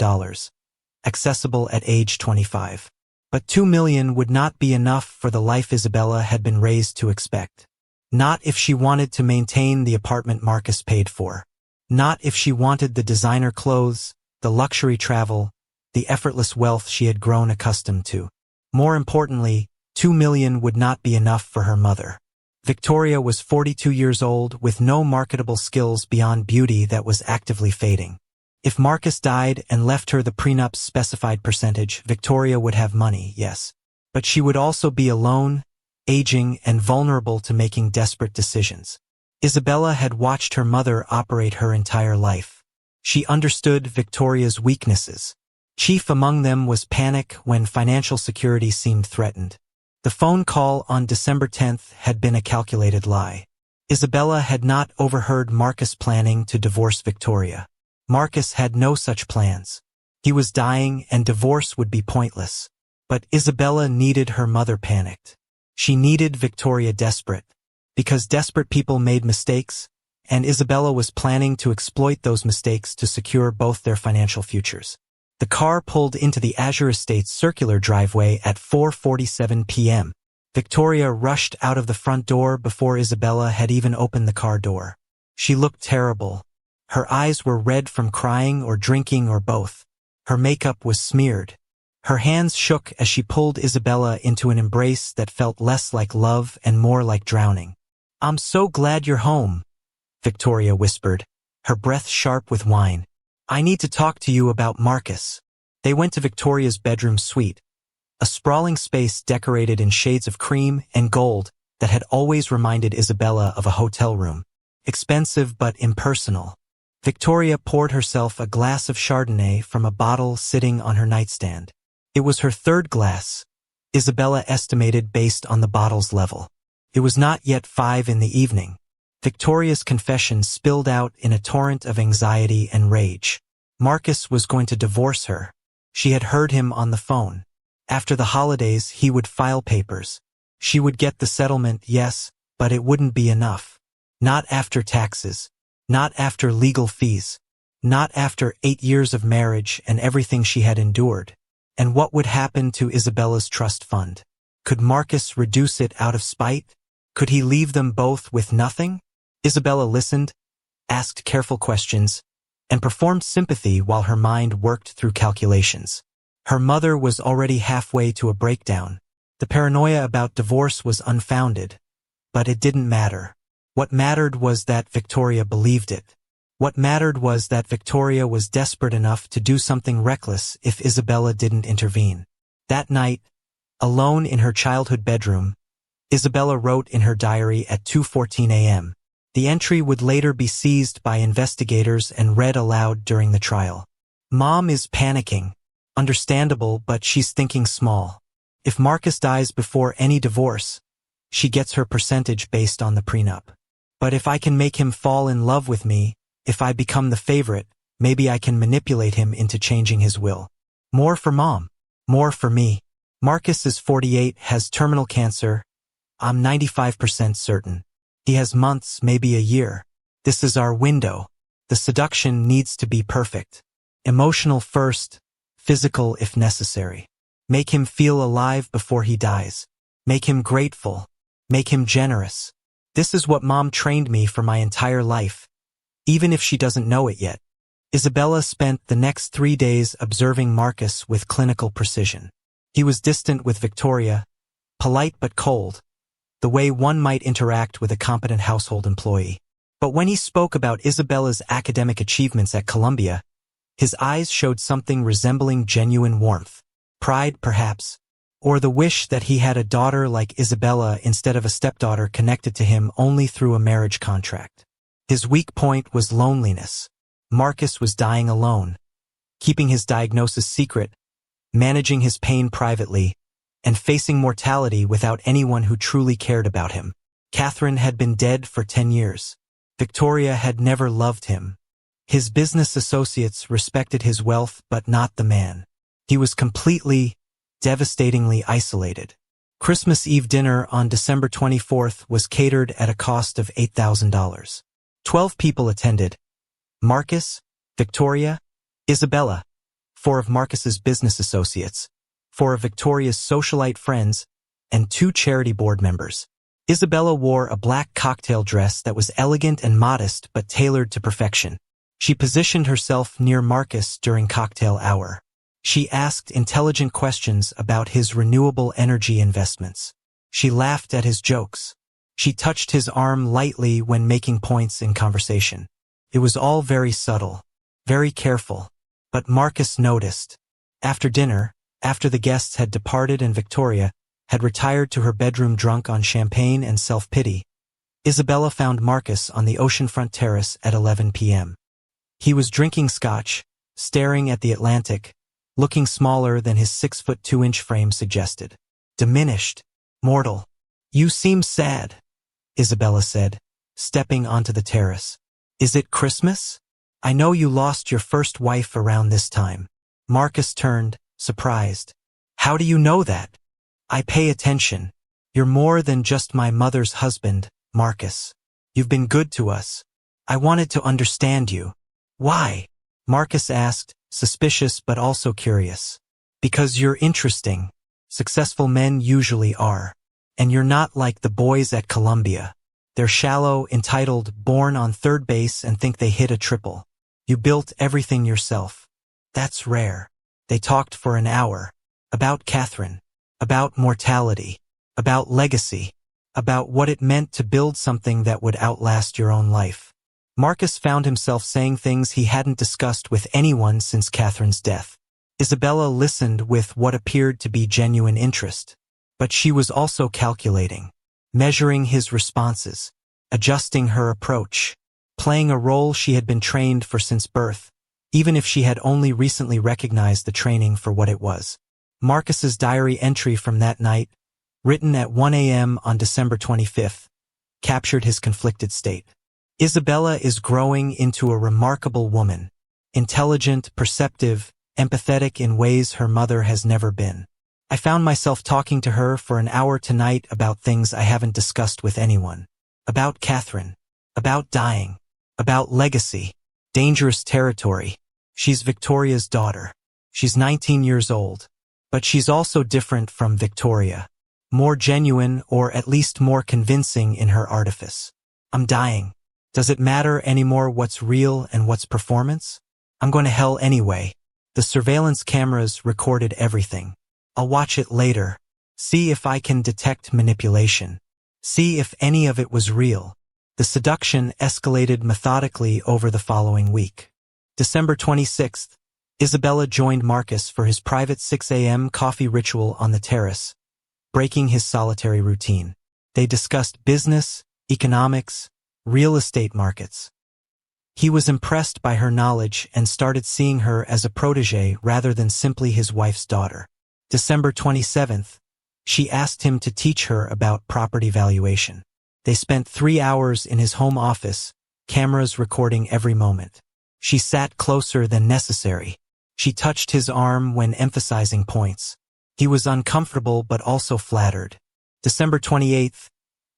Speaker 1: accessible at age 25. But $2 million would not be enough for the life Isabella had been raised to expect. Not if she wanted to maintain the apartment Marcus paid for. Not if she wanted the designer clothes, the luxury travel, the effortless wealth she had grown accustomed to. More importantly, 2 million would not be enough for her mother. Victoria was 42 years old with no marketable skills beyond beauty that was actively fading. If Marcus died and left her the prenup's specified percentage, Victoria would have money, yes. But she would also be alone, aging, and vulnerable to making desperate decisions. Isabella had watched her mother operate her entire life. She understood Victoria's weaknesses. Chief among them was panic when financial security seemed threatened. The phone call on December 10th had been a calculated lie. Isabella had not overheard Marcus planning to divorce Victoria. Marcus had no such plans. He was dying and divorce would be pointless. But Isabella needed her mother panicked. She needed Victoria desperate. Because desperate people made mistakes, and Isabella was planning to exploit those mistakes to secure both their financial futures. The car pulled into the Azure Estates circular driveway at 4:47 p.m. Victoria rushed out of the front door before Isabella had even opened the car door. She looked terrible. Her eyes were red from crying or drinking or both. Her makeup was smeared. Her hands shook as she pulled Isabella into an embrace that felt less like love and more like drowning. "I'm so glad you're home," Victoria whispered, her breath sharp with wine. "I need to talk to you about Marcus." They went to Victoria's bedroom suite, a sprawling space decorated in shades of cream and gold that had always reminded Isabella of a hotel room. Expensive but impersonal. Victoria poured herself a glass of Chardonnay from a bottle sitting on her nightstand. It was her third glass, Isabella estimated based on the bottle's level. It was not yet 5 in the evening. Victoria's confession spilled out in a torrent of anxiety and rage. Marcus was going to divorce her. She had heard him on the phone. After the holidays, he would file papers. She would get the settlement, yes, but it wouldn't be enough. Not after taxes. Not after legal fees. Not after 8 years of marriage and everything she had endured. And what would happen to Isabella's trust fund? Could Marcus reduce it out of spite? Could he leave them both with nothing? Isabella listened, asked careful questions, and performed sympathy while her mind worked through calculations. Her mother was already halfway to a breakdown. The paranoia about divorce was unfounded, but it didn't matter. What mattered was that Victoria believed it. What mattered was that Victoria was desperate enough to do something reckless if Isabella didn't intervene. That night, alone in her childhood bedroom, Isabella wrote in her diary at 2:14 a.m. The entry would later be seized by investigators and read aloud during the trial. "Mom is panicking. Understandable, but she's thinking small. If Marcus dies before any divorce, she gets her percentage based on the prenup. But if I can make him fall in love with me, if I become the favorite, maybe I can manipulate him into changing his will. More for Mom. More for me. Marcus is 48, has terminal cancer. I'm 95% certain. He has months, maybe a year. This is our window. The seduction needs to be perfect. Emotional first, physical if necessary. Make him feel alive before he dies. Make him grateful. Make him generous. This is what Mom trained me for my entire life, even if she doesn't know it yet." Isabella spent the next 3 days observing Marcus with clinical precision. He was distant with Victoria, polite but cold, the way one might interact with a competent household employee. But when he spoke about Isabella's academic achievements at Columbia, his eyes showed something resembling genuine warmth. Pride, perhaps, or the wish that he had a daughter like Isabella instead of a stepdaughter connected to him only through a marriage contract. His weak point was loneliness. Marcus was dying alone, keeping his diagnosis secret, managing his pain privately, and facing mortality without anyone who truly cared about him. Catherine had been dead for 10 years. Victoria had never loved him. His business associates respected his wealth but not the man. He was completely, devastatingly isolated. Christmas Eve dinner on December 24th was catered at a cost of $8,000. 12 people attended. Marcus, Victoria, Isabella, 4 of Marcus's business associates, 4 of Victoria's socialite friends, and 2 charity board members. Isabella wore a black cocktail dress that was elegant and modest but tailored to perfection. She positioned herself near Marcus during cocktail hour. She asked intelligent questions about his renewable energy investments. She laughed at his jokes. She touched his arm lightly when making points in conversation. It was all very subtle, very careful. But Marcus noticed. After dinner, after the guests had departed and Victoria had retired to her bedroom drunk on champagne and self-pity, Isabella found Marcus on the oceanfront terrace at 11 p.m. He was drinking scotch, staring at the Atlantic, looking smaller than his 6'2" frame suggested. Diminished. Mortal. You seem sad, Isabella said, stepping onto the terrace. Is it Christmas? I know you lost your first wife around this time. Marcus turned, surprised. How do you know that? I pay attention. You're more than just my mother's husband, Marcus. You've been good to us. I wanted to understand you. Why? Marcus asked, suspicious but also curious. Because you're interesting. Successful men usually are. And you're not like the boys at Columbia. They're shallow, entitled, born on third base and think they hit a triple. You built everything yourself. That's rare. They talked for an hour. About Catherine. About mortality. About legacy. About what it meant to build something that would outlast your own life. Marcus found himself saying things he hadn't discussed with anyone since Catherine's death. Isabella listened with what appeared to be genuine interest. But she was also calculating, measuring his responses, adjusting her approach, playing a role she had been trained for since birth, even if she had only recently recognized the training for what it was. Marcus's diary entry from that night, written at 1 a.m. on December 25th, captured his conflicted state. Isabella is growing into a remarkable woman, intelligent, perceptive, empathetic in ways her mother has never been. I found myself talking to her for an hour tonight about things I haven't discussed with anyone. About Catherine. About dying. About legacy. Dangerous territory. She's Victoria's daughter. She's 19 years old. But she's also different from Victoria. More genuine, or at least more convincing in her artifice. I'm dying. Does it matter anymore what's real and what's performance? I'm going to hell anyway. The surveillance cameras recorded everything. I'll watch it later. See if I can detect manipulation. See if any of it was real. The seduction escalated methodically over the following week. December 26th, Isabella joined Marcus for his private 6 a.m. coffee ritual on the terrace, breaking his solitary routine. They discussed business, economics, real estate markets. He was impressed by her knowledge and started seeing her as a protégé rather than simply his wife's daughter. December 27th, she asked him to teach her about property valuation. They spent 3 hours in his home office, cameras recording every moment. She sat closer than necessary. She touched his arm when emphasizing points. He was uncomfortable but also flattered. December 28th,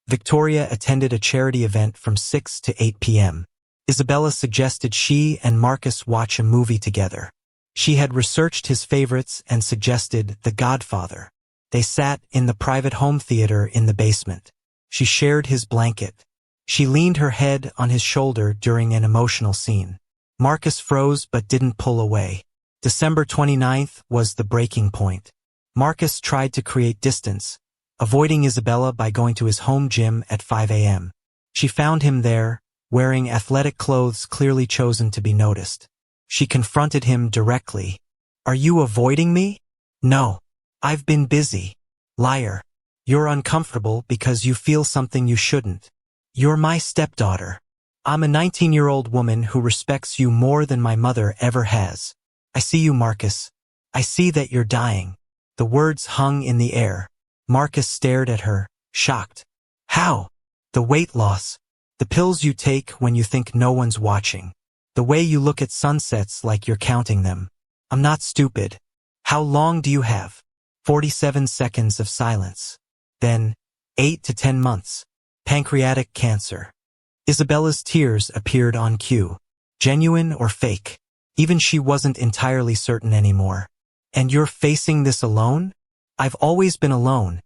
Speaker 1: Victoria attended a charity event from 6 to 8 p.m. Isabella suggested she and Marcus watch a movie together. She had researched his favorites and suggested The Godfather. They sat in the private home theater in the basement. She shared his blanket. She leaned her head on his shoulder during an emotional scene. Marcus froze but didn't pull away. December 29th was the breaking point. Marcus tried to create distance, avoiding Isabella by going to his home gym at 5 a.m. She found him there, wearing athletic clothes clearly chosen to be noticed. She confronted him directly. Are you avoiding me? No. I've been busy. Liar. You're uncomfortable because you feel something you shouldn't. You're my stepdaughter. I'm a 19-year-old woman who respects you more than my mother ever has. I see you, Marcus. I see that you're dying. The words hung in the air. Marcus stared at her, shocked. How? The weight loss. The pills you take when you think no one's watching. The way you look at sunsets like you're counting them. I'm not stupid. How long do you have? 47 seconds of silence. Then, 8 to 10 months. Pancreatic cancer. Isabella's tears appeared on cue. Genuine or fake? Even she wasn't entirely certain anymore. And you're facing this alone? I've always been alone.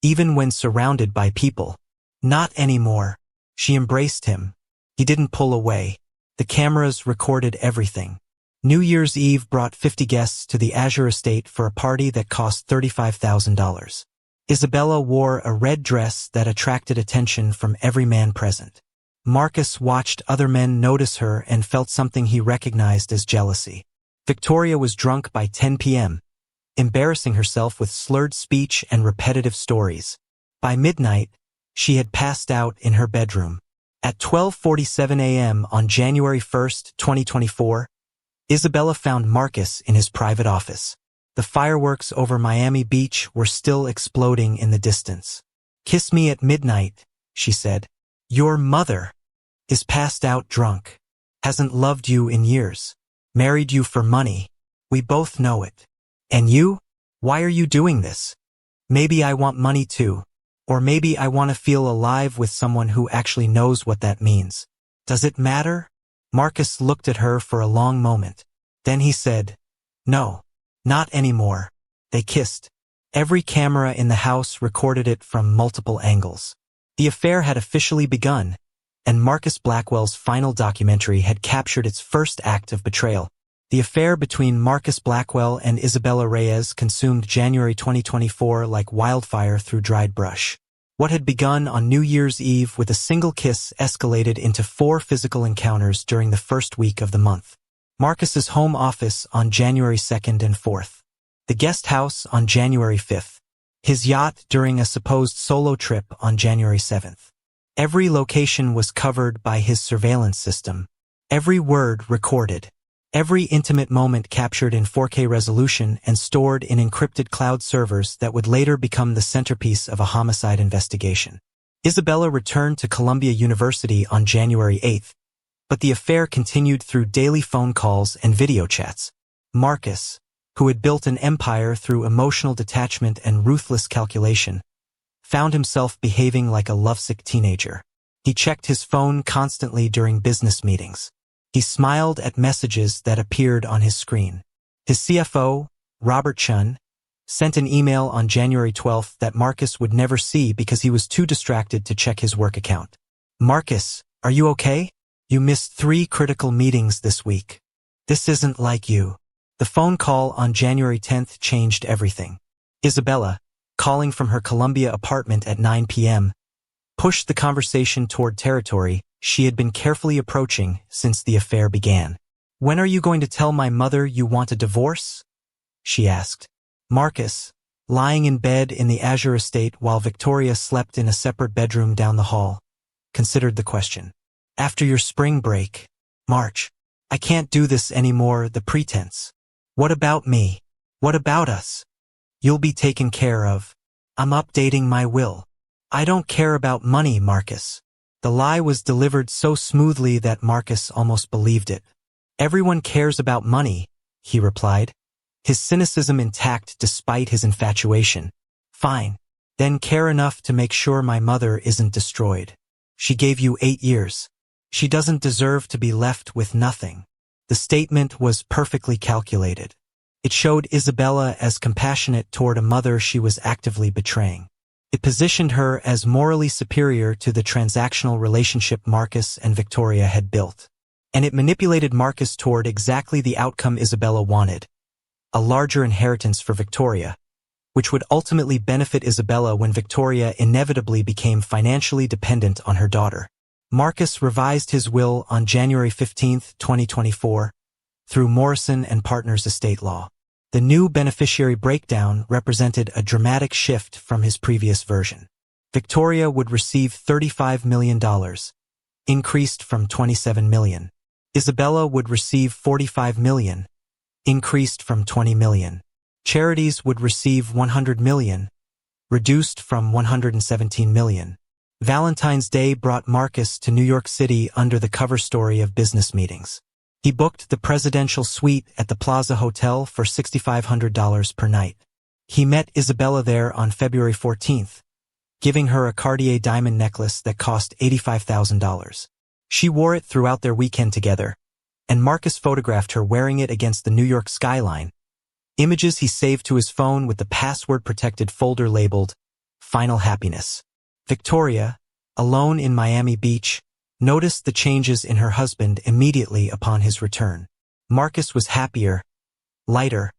Speaker 1: Even when surrounded by people. Not anymore. She embraced him. He didn't pull away. The cameras recorded everything. New Year's Eve brought 50 guests to the Azure estate for a party that cost $35,000. Isabella wore a red dress that attracted attention from every man present. Marcus watched other men notice her and felt something he recognized as jealousy. Victoria was drunk by 10 p.m., embarrassing herself with slurred speech and repetitive stories. By midnight, she had passed out in her bedroom. At 12:47 a.m. on January 1, 2024, Isabella found Marcus in his private office. The fireworks over Miami Beach were still exploding in the distance. "Kiss me at midnight," she said. "Your mother is passed out drunk. Hasn't loved you in years. Married you for money. We both know it. And you? Why are you doing this? Maybe I want money too. Or maybe I want to feel alive with someone who actually knows what that means. Does it matter?" Marcus looked at her for a long moment. Then he said, "No, not anymore." They kissed. Every camera in the house recorded it from multiple angles. The affair had officially begun, and Marcus Blackwell's final documentary had captured its first act of betrayal. The affair between Marcus Blackwell and Isabella Reyes consumed January 2024 like wildfire through dried brush. What had begun on New Year's Eve with a single kiss escalated into 4 physical encounters during the first week of the month. Marcus's home office on January 2nd and 4th. The guest house on January 5th. His yacht during a supposed solo trip on January 7th. Every location was covered by his surveillance system. Every word recorded. Every intimate moment captured in 4K resolution and stored in encrypted cloud servers that would later become the centerpiece of a homicide investigation. Isabella returned to Columbia University on January 8th, but the affair continued through daily phone calls and video chats. Marcus, who had built an empire through emotional detachment and ruthless calculation, found himself behaving like a lovesick teenager. He checked his phone constantly during business meetings. He smiled at messages that appeared on his screen. His CFO, Robert Chun, sent an email on January 12th that Marcus would never see because he was too distracted to check his work account. "Marcus, are you okay? You missed 3 critical meetings this week. This isn't like you." The phone call on January 10th changed everything. Isabella, calling from her Columbia apartment at 9 p.m., pushed the conversation toward territory she had been carefully approaching since the affair began. "When are you going to tell my mother you want a divorce?" she asked. Marcus, lying in bed in the Azure estate while Victoria slept in a separate bedroom down the hall, considered the question. "After your spring break, March. I can't do this anymore, the pretense. What about me? What about us? You'll be taken care of. I'm updating my will. I don't care about money, Marcus." The lie was delivered so smoothly that Marcus almost believed it. "Everyone cares about money," he replied, his cynicism intact despite his infatuation. "Fine. Then care enough to make sure my mother isn't destroyed. She gave you 8 years. She doesn't deserve to be left with nothing." The statement was perfectly calculated. It showed Isabella as compassionate toward a mother she was actively betraying. It positioned her as morally superior to the transactional relationship Marcus and Victoria had built. And it manipulated Marcus toward exactly the outcome Isabella wanted, a larger inheritance for Victoria, which would ultimately benefit Isabella when Victoria inevitably became financially dependent on her daughter. Marcus revised his will on January 15, 2024, through Morrison and Partners estate law. The new beneficiary breakdown represented a dramatic shift from his previous version. Victoria would receive $35 million, increased from $27 million. Isabella would receive $45 million, increased from $20 million. Charities would receive $100 million, reduced from $117 million. Valentine's Day brought Marcus to New York City under the cover story of business meetings. He booked the presidential suite at the Plaza Hotel for $6,500 per night. He met Isabella there on February 14th, giving her a Cartier diamond necklace that cost $85,000. She wore it throughout their weekend together, and Marcus photographed her wearing it against the New York skyline, images he saved to his phone with the password-protected folder labeled Final Happiness. Victoria, alone in Miami Beach, noticed the changes in her husband immediately upon his return. Marcus was happier, lighter,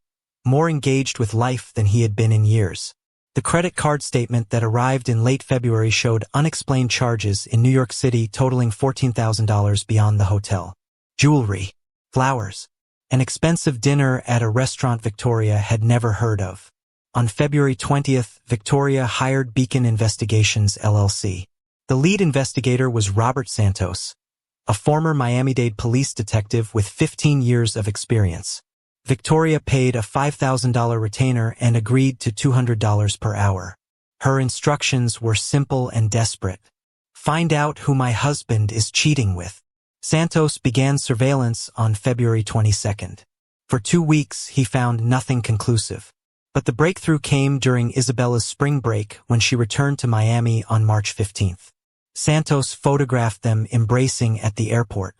Speaker 1: more engaged with life than he had been in years. The credit card statement that arrived in late February showed unexplained charges in New York City totaling $14,000 beyond the hotel. Jewelry, flowers, an expensive dinner at a restaurant Victoria had never heard of. On February 20th, Victoria hired Beacon Investigations LLC. The lead investigator was Robert Santos, a former Miami-Dade police detective with 15 years of experience. Victoria paid a $5,000 retainer and agreed to $200 per hour. Her instructions were simple and desperate. Find out who my husband is cheating with. Santos began surveillance on February 22nd. For 2 weeks, he found nothing conclusive. But the breakthrough came during Isabella's spring break when she returned to Miami on March 15th. Santos photographed them embracing at the airport.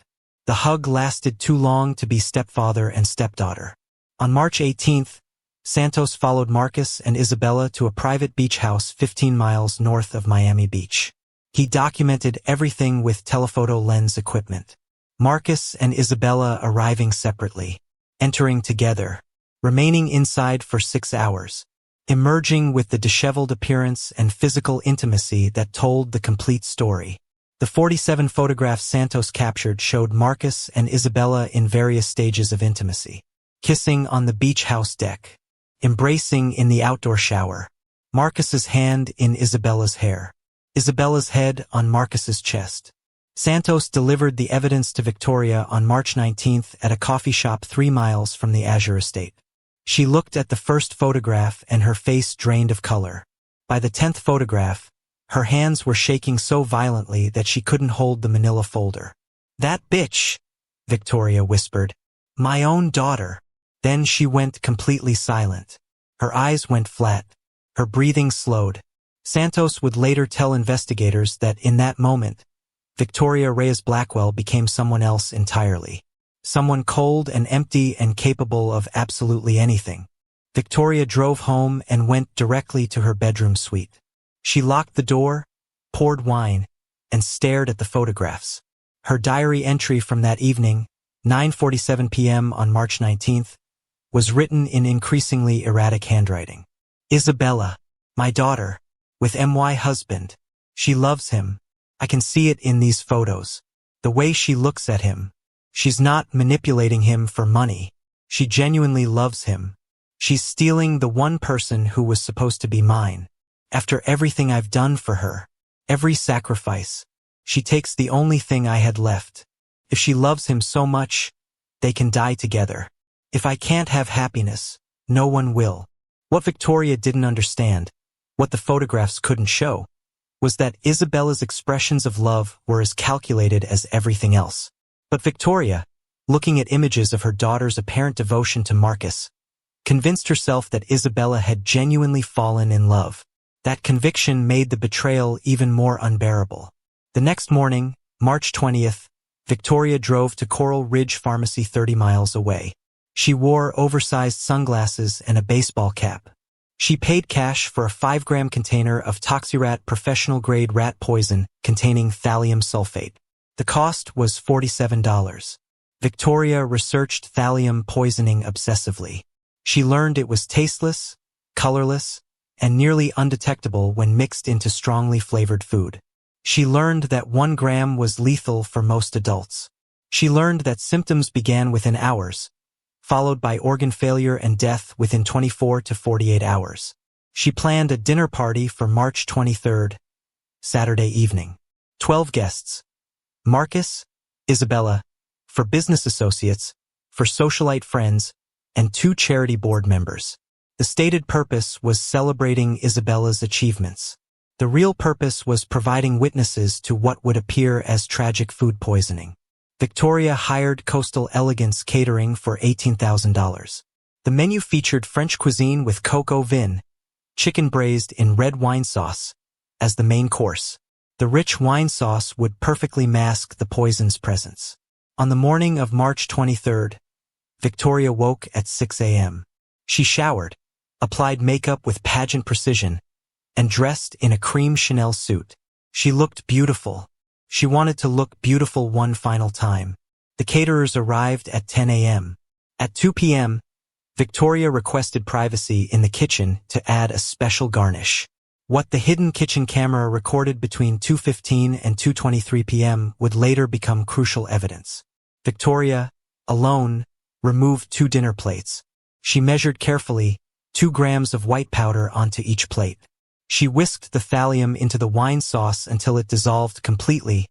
Speaker 1: The hug lasted too long to be stepfather and stepdaughter. On March 18th, Santos followed Marcus and Isabella to a private beach house 15 miles north of Miami Beach. He documented everything with telephoto lens equipment. Marcus and Isabella arriving separately, entering together, remaining inside for 6 hours, emerging with the disheveled appearance and physical intimacy that told the complete story. The 47 photographs Santos captured showed Marcus and Isabella in various stages of intimacy. Kissing on the beach house deck, embracing in the outdoor shower, Marcus's hand in Isabella's hair, Isabella's head on Marcus's chest. Santos delivered the evidence to Victoria on March 19th at a coffee shop 3 miles from the Azure estate. She looked at the first photograph and her face drained of color. By the 10th photograph, her hands were shaking so violently that she couldn't hold the manila folder. "That bitch," Victoria whispered. "My own daughter." Then she went completely silent. Her eyes went flat. Her breathing slowed. Santos would later tell investigators that in that moment, Victoria Reyes Blackwell became someone else entirely. Someone cold and empty and capable of absolutely anything. Victoria drove home and went directly to her bedroom suite. She locked the door, poured wine, and stared at the photographs. Her diary entry from that evening, 9:47 p.m. on March 19th, was written in increasingly erratic handwriting. "Isabella, my daughter, with my husband. She loves him. I can see it in these photos. The way she looks at him. She's not manipulating him for money. She genuinely loves him. She's stealing the one person who was supposed to be mine. After everything I've done for her, every sacrifice, she takes the only thing I had left. If she loves him so much, they can die together. If I can't have happiness, no one will." What Victoria didn't understand, what the photographs couldn't show, was that Isabella's expressions of love were as calculated as everything else. But Victoria, looking at images of her daughter's apparent devotion to Marcus, convinced herself that Isabella had genuinely fallen in love. That conviction made the betrayal even more unbearable. The next morning, March 20th, Victoria drove to Coral Ridge Pharmacy 30 miles away. She wore oversized sunglasses and a baseball cap. She paid cash for a 5-gram container of Toxirat professional-grade rat poison containing thallium sulfate. The cost was $47. Victoria researched thallium poisoning obsessively. She learned it was tasteless, colorless, and nearly undetectable when mixed into strongly flavored food. She learned that 1 gram was lethal for most adults. She learned that symptoms began within hours, followed by organ failure and death within 24 to 48 hours. She planned a dinner party for March 23rd, Saturday evening. 12 guests. Marcus, Isabella, for business associates, for socialite friends, and 2 charity board members. The stated purpose was celebrating Isabella's achievements. The real purpose was providing witnesses to what would appear as tragic food poisoning. Victoria hired Coastal Elegance Catering for $18,000. The menu featured French cuisine with coq au vin, chicken braised in red wine sauce, as the main course. The rich wine sauce would perfectly mask the poison's presence. On the morning of March 23rd, Victoria woke at 6 a.m. She showered, applied makeup with pageant precision, and dressed in a cream Chanel suit. She looked beautiful. She wanted to look beautiful one final time. The caterers arrived at 10 a.m. At 2 p.m., Victoria requested privacy in the kitchen to add a special garnish. What the hidden kitchen camera recorded between 2:15 and 2:23 p.m. would later become crucial evidence. Victoria, alone, removed 2 dinner plates. She measured carefully 2 grams of white powder onto each plate. She whisked the thallium into the wine sauce until it dissolved completely,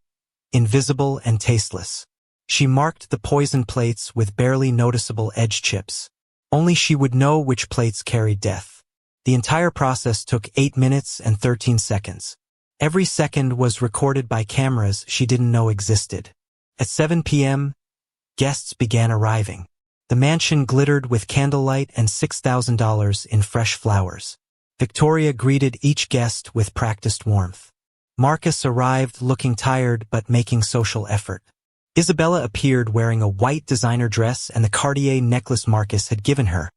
Speaker 1: invisible and tasteless. She marked the poisoned plates with barely noticeable edge chips. Only she would know which plates carried death. The entire process took 8 minutes and 13 seconds. Every second was recorded by cameras she didn't know existed. At 7 p.m., guests began arriving. The mansion glittered with candlelight and $6,000 in fresh flowers. Victoria greeted each guest with practiced warmth. Marcus arrived looking tired but making social effort. Isabella appeared wearing a white designer dress and the Cartier necklace Marcus had given her.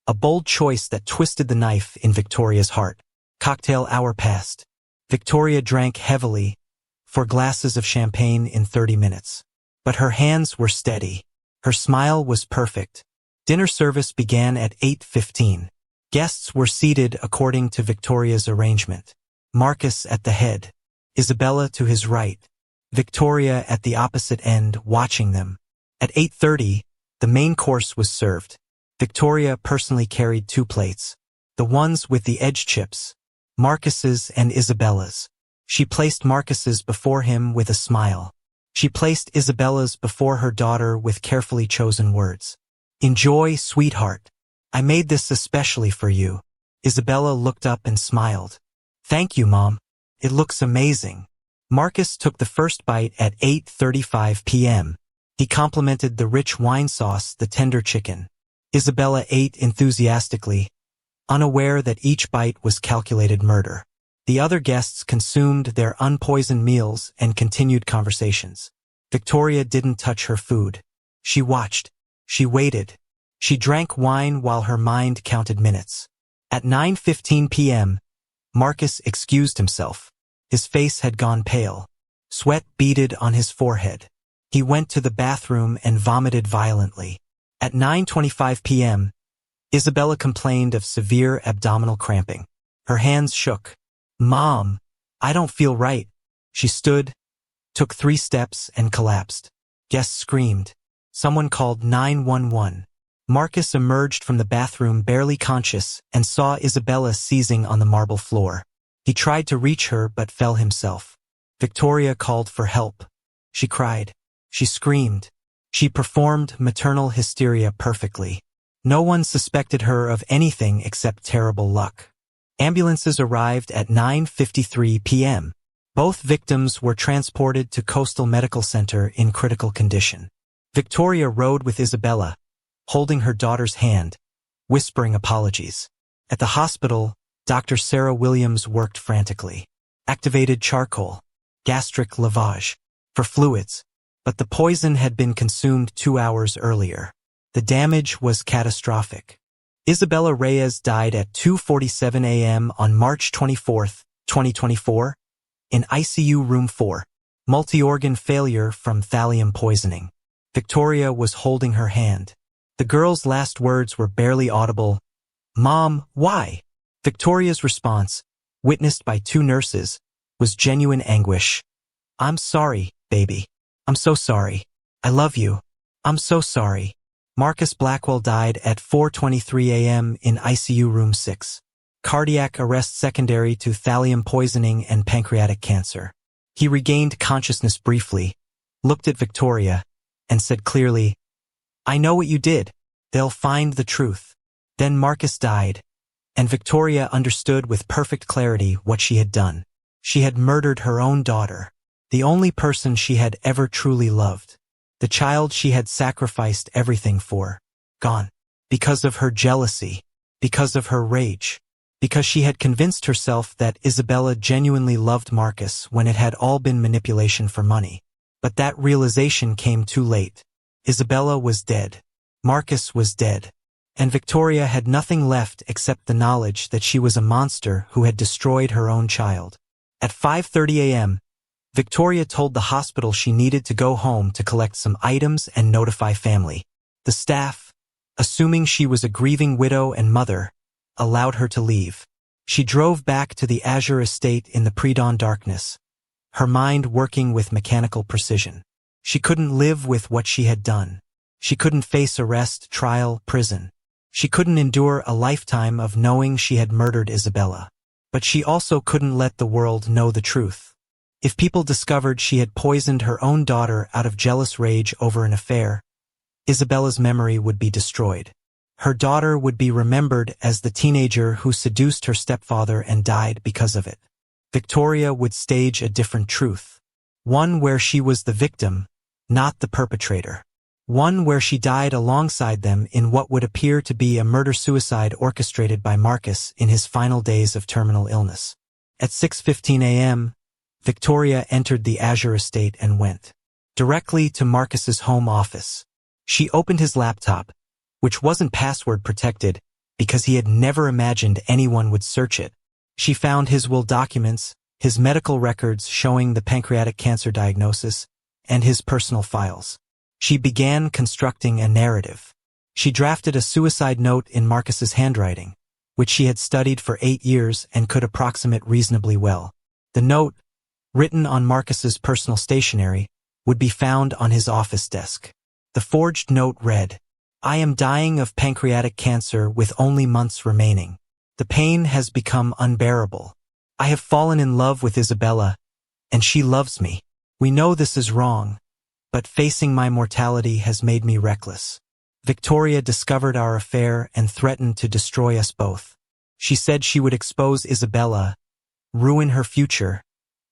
Speaker 1: A bold choice that twisted the knife in Victoria's heart. Cocktail hour passed. Victoria drank heavily, 4 glasses of champagne in 30 minutes. But her hands were steady. Her smile was perfect. Dinner service began at 8:15. Guests were seated according to Victoria's arrangement. Marcus at the head, Isabella to his right, Victoria at the opposite end watching them. At 8:30, the main course was served. Victoria personally carried 2 plates. The ones with the edge chips, Marcus's and Isabella's. She placed Marcus's before him with a smile. She placed Isabella's before her daughter with carefully chosen words. "Enjoy, sweetheart. I made this especially for you." Isabella looked up and smiled. "Thank you, Mom. It looks amazing." Marcus took the first bite at 8:35 p.m. He complimented the rich wine sauce, the tender chicken. Isabella ate enthusiastically, unaware that each bite was calculated murder. The other guests consumed their unpoisoned meals and continued conversations. Victoria didn't touch her food. She watched. She waited. She drank wine while her mind counted minutes. At 9:15 p.m., Marcus excused himself. His face had gone pale. Sweat beaded on his forehead. He went to the bathroom and vomited violently. At 9:25 p.m., Isabella complained of severe abdominal cramping. Her hands shook. "Mom, I don't feel right." She stood, took 3 steps and collapsed. Guests screamed. Someone called 911. Marcus emerged from the bathroom barely conscious and saw Isabella seizing on the marble floor. He tried to reach her but fell himself. Victoria called for help. She cried. She screamed. She performed maternal hysteria perfectly. No one suspected her of anything except terrible luck. Ambulances arrived at 9:53 p.m. Both victims were transported to Coastal Medical Center in critical condition. Victoria rode with Isabella, holding her daughter's hand, whispering apologies. At the hospital, Dr. Sarah Williams worked frantically. Activated charcoal, gastric lavage, for fluids, but the poison had been consumed 2 hours earlier. The damage was catastrophic. Isabella Reyes died at 2:47 a.m. on March 24, 2024, in ICU Room 4, multi-organ failure from thallium poisoning. Victoria was holding her hand. The girl's last words were barely audible. "Mom, why?" Victoria's response, witnessed by 2 nurses, was genuine anguish. "I'm sorry, baby. I'm so sorry. I love you. I'm so sorry." Marcus Blackwell died at 4:23 a.m. in ICU Room 6. Cardiac arrest secondary to thallium poisoning and pancreatic cancer. He regained consciousness briefly, looked at Victoria, and said clearly, "I know what you did. They'll find the truth." Then Marcus died, and Victoria understood with perfect clarity what she had done. She had murdered her own daughter, the only person she had ever truly loved. The child she had sacrificed everything for, gone. Because of her jealousy, because of her rage, because she had convinced herself that Isabella genuinely loved Marcus when it had all been manipulation for money. But that realization came too late. Isabella was dead. Marcus was dead. And Victoria had nothing left except the knowledge that she was a monster who had destroyed her own child. At 5:30 a.m., Victoria told the hospital she needed to go home to collect some items and notify family. The staff, assuming she was a grieving widow and mother, allowed her to leave. She drove back to the Azure estate in the pre-dawn darkness, her mind working with mechanical precision. She couldn't live with what she had done. She couldn't face arrest, trial, prison. She couldn't endure a lifetime of knowing she had murdered Isabella. But she also couldn't let the world know the truth. If people discovered she had poisoned her own daughter out of jealous rage over an affair, Isabella's memory would be destroyed. Her daughter would be remembered as the teenager who seduced her stepfather and died because of it. Victoria would stage a different truth. One where she was the victim, not the perpetrator. One where she died alongside them in what would appear to be a murder-suicide orchestrated by Marcus in his final days of terminal illness. At 6:15 a.m., Victoria entered the Azure estate and went directly to Marcus's home office. She opened his laptop, which wasn't password protected because he had never imagined anyone would search it. She found his will documents, his medical records showing the pancreatic cancer diagnosis, and his personal files. She began constructing a narrative. She drafted a suicide note in Marcus's handwriting, which she had studied for 8 years and could approximate reasonably well. The note, written on Marcus's personal stationery, would be found on his office desk. The forged note read, "I am dying of pancreatic cancer with only months remaining. The pain has become unbearable. I have fallen in love with Isabella, and she loves me. We know this is wrong, but facing my mortality has made me reckless. Victoria discovered our affair and threatened to destroy us both. She said she would expose Isabella, ruin her future,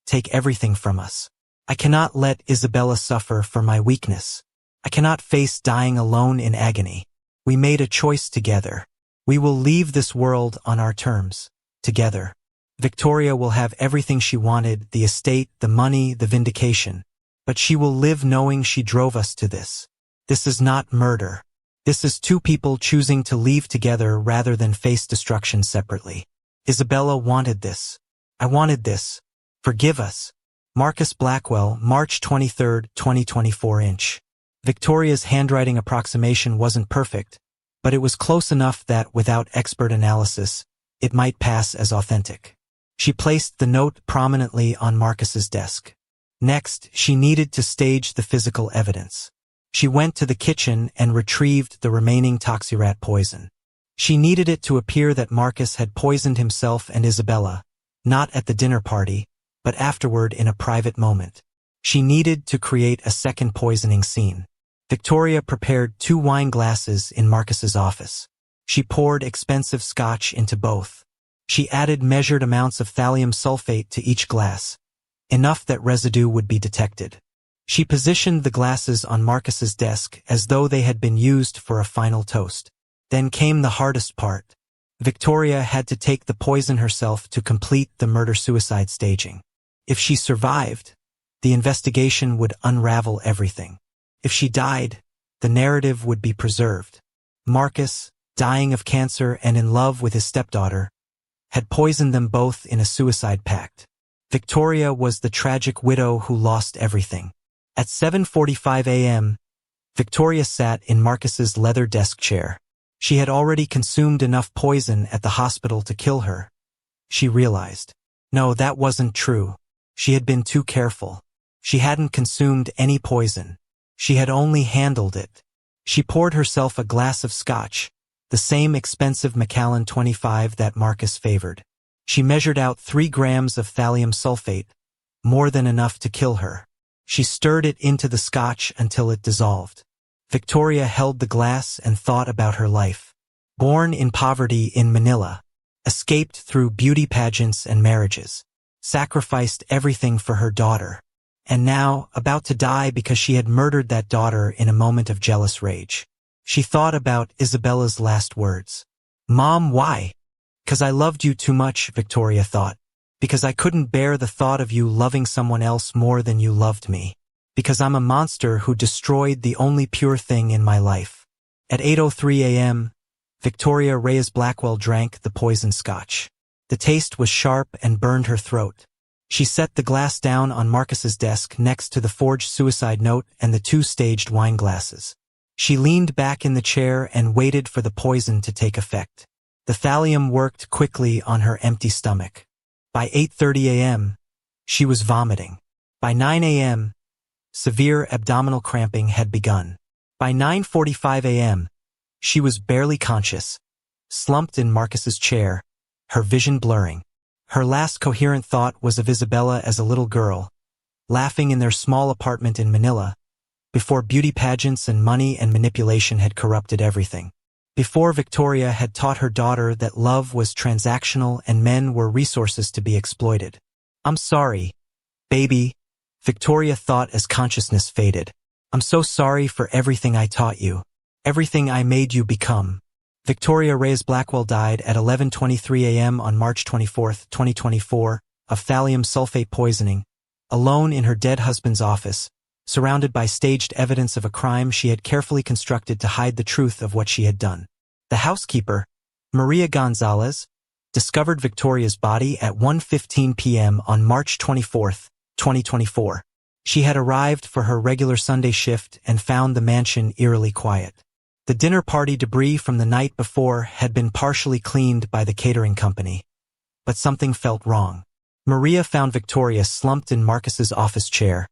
Speaker 1: take everything from us. I cannot let Isabella suffer for my weakness. I cannot face dying alone in agony. We made a choice together. We will leave this world on our terms, together. Victoria will have everything she wanted, the estate, the money, the vindication. But she will live knowing she drove us to this. This is not murder. This is two people choosing to leave together rather than face destruction separately. Isabella wanted this. I wanted this. Forgive us. Marcus Blackwell, March 23, 2024 inch. Victoria's handwriting approximation wasn't perfect, but it was close enough that, without expert analysis, it might pass as authentic. She placed the note prominently on Marcus's desk. Next, she needed to stage the physical evidence. She went to the kitchen and retrieved the remaining toxirat poison. She needed it to appear that Marcus had poisoned himself and Isabella, not at the dinner party, but afterward in a private moment. She needed to create a second poisoning scene. Victoria prepared 2 wine glasses in Marcus's office. She poured expensive scotch into both. She added measured amounts of thallium sulfate to each glass, enough that residue would be detected. She positioned the glasses on Marcus's desk as though they had been used for a final toast. Then came the hardest part. Victoria had to take the poison herself to complete the murder-suicide staging. If she survived, the investigation would unravel everything. If she died, the narrative would be preserved. Marcus, dying of cancer and in love with his stepdaughter, had poisoned them both in a suicide pact. Victoria was the tragic widow who lost everything. At 7:45 a.m., Victoria sat in Marcus's leather desk chair. She had already consumed enough poison at the hospital to kill her. She realized. No, that wasn't true. She had been too careful. She hadn't consumed any poison. She had only handled it. She poured herself a glass of scotch, the same expensive Macallan 25 that Marcus favored. She measured out 3 grams of thallium sulfate, more than enough to kill her. She stirred it into the scotch until it dissolved. Victoria held the glass and thought about her life. Born in poverty in Manila, escaped through beauty pageants and marriages, sacrificed everything for her daughter, and now about to die because she had murdered that daughter in a moment of jealous rage. She thought about Isabella's last words. "Mom, why?" "'Cause I loved you too much," Victoria thought. "Because I couldn't bear the thought of you loving someone else more than you loved me. Because I'm a monster who destroyed the only pure thing in my life." At 8:03 a.m., Victoria Reyes Blackwell drank the poisoned scotch. The taste was sharp and burned her throat. She set the glass down on Marcus's desk next to the forged suicide note and the 2 staged wine glasses. She leaned back in the chair and waited for the poison to take effect. The thallium worked quickly on her empty stomach. By 8:30 a.m., she was vomiting. By 9 a.m., severe abdominal cramping had begun. By 9:45 a.m., she was barely conscious, slumped in Marcus's chair, her vision blurring. Her last coherent thought was of Isabella as a little girl, laughing in their small apartment in Manila, before beauty pageants and money and manipulation had corrupted everything. Before Victoria had taught her daughter that love was transactional and men were resources to be exploited. "I'm sorry, baby," Victoria thought as consciousness faded. "I'm so sorry for everything I taught you, everything I made you become." Victoria Reyes Blackwell died at 11:23 a.m. on March 24, 2024, of thallium sulfate poisoning, alone in her dead husband's office, surrounded by staged evidence of a crime she had carefully constructed to hide the truth of what she had done. The housekeeper, Maria Gonzalez, discovered Victoria's body at 1:15 p.m. on March 24, 2024. She had arrived for her regular Sunday shift and found the mansion eerily quiet. The dinner party debris from the night before had been partially cleaned by the catering company, but something felt wrong. Maria found Victoria slumped in Marcus's office chair,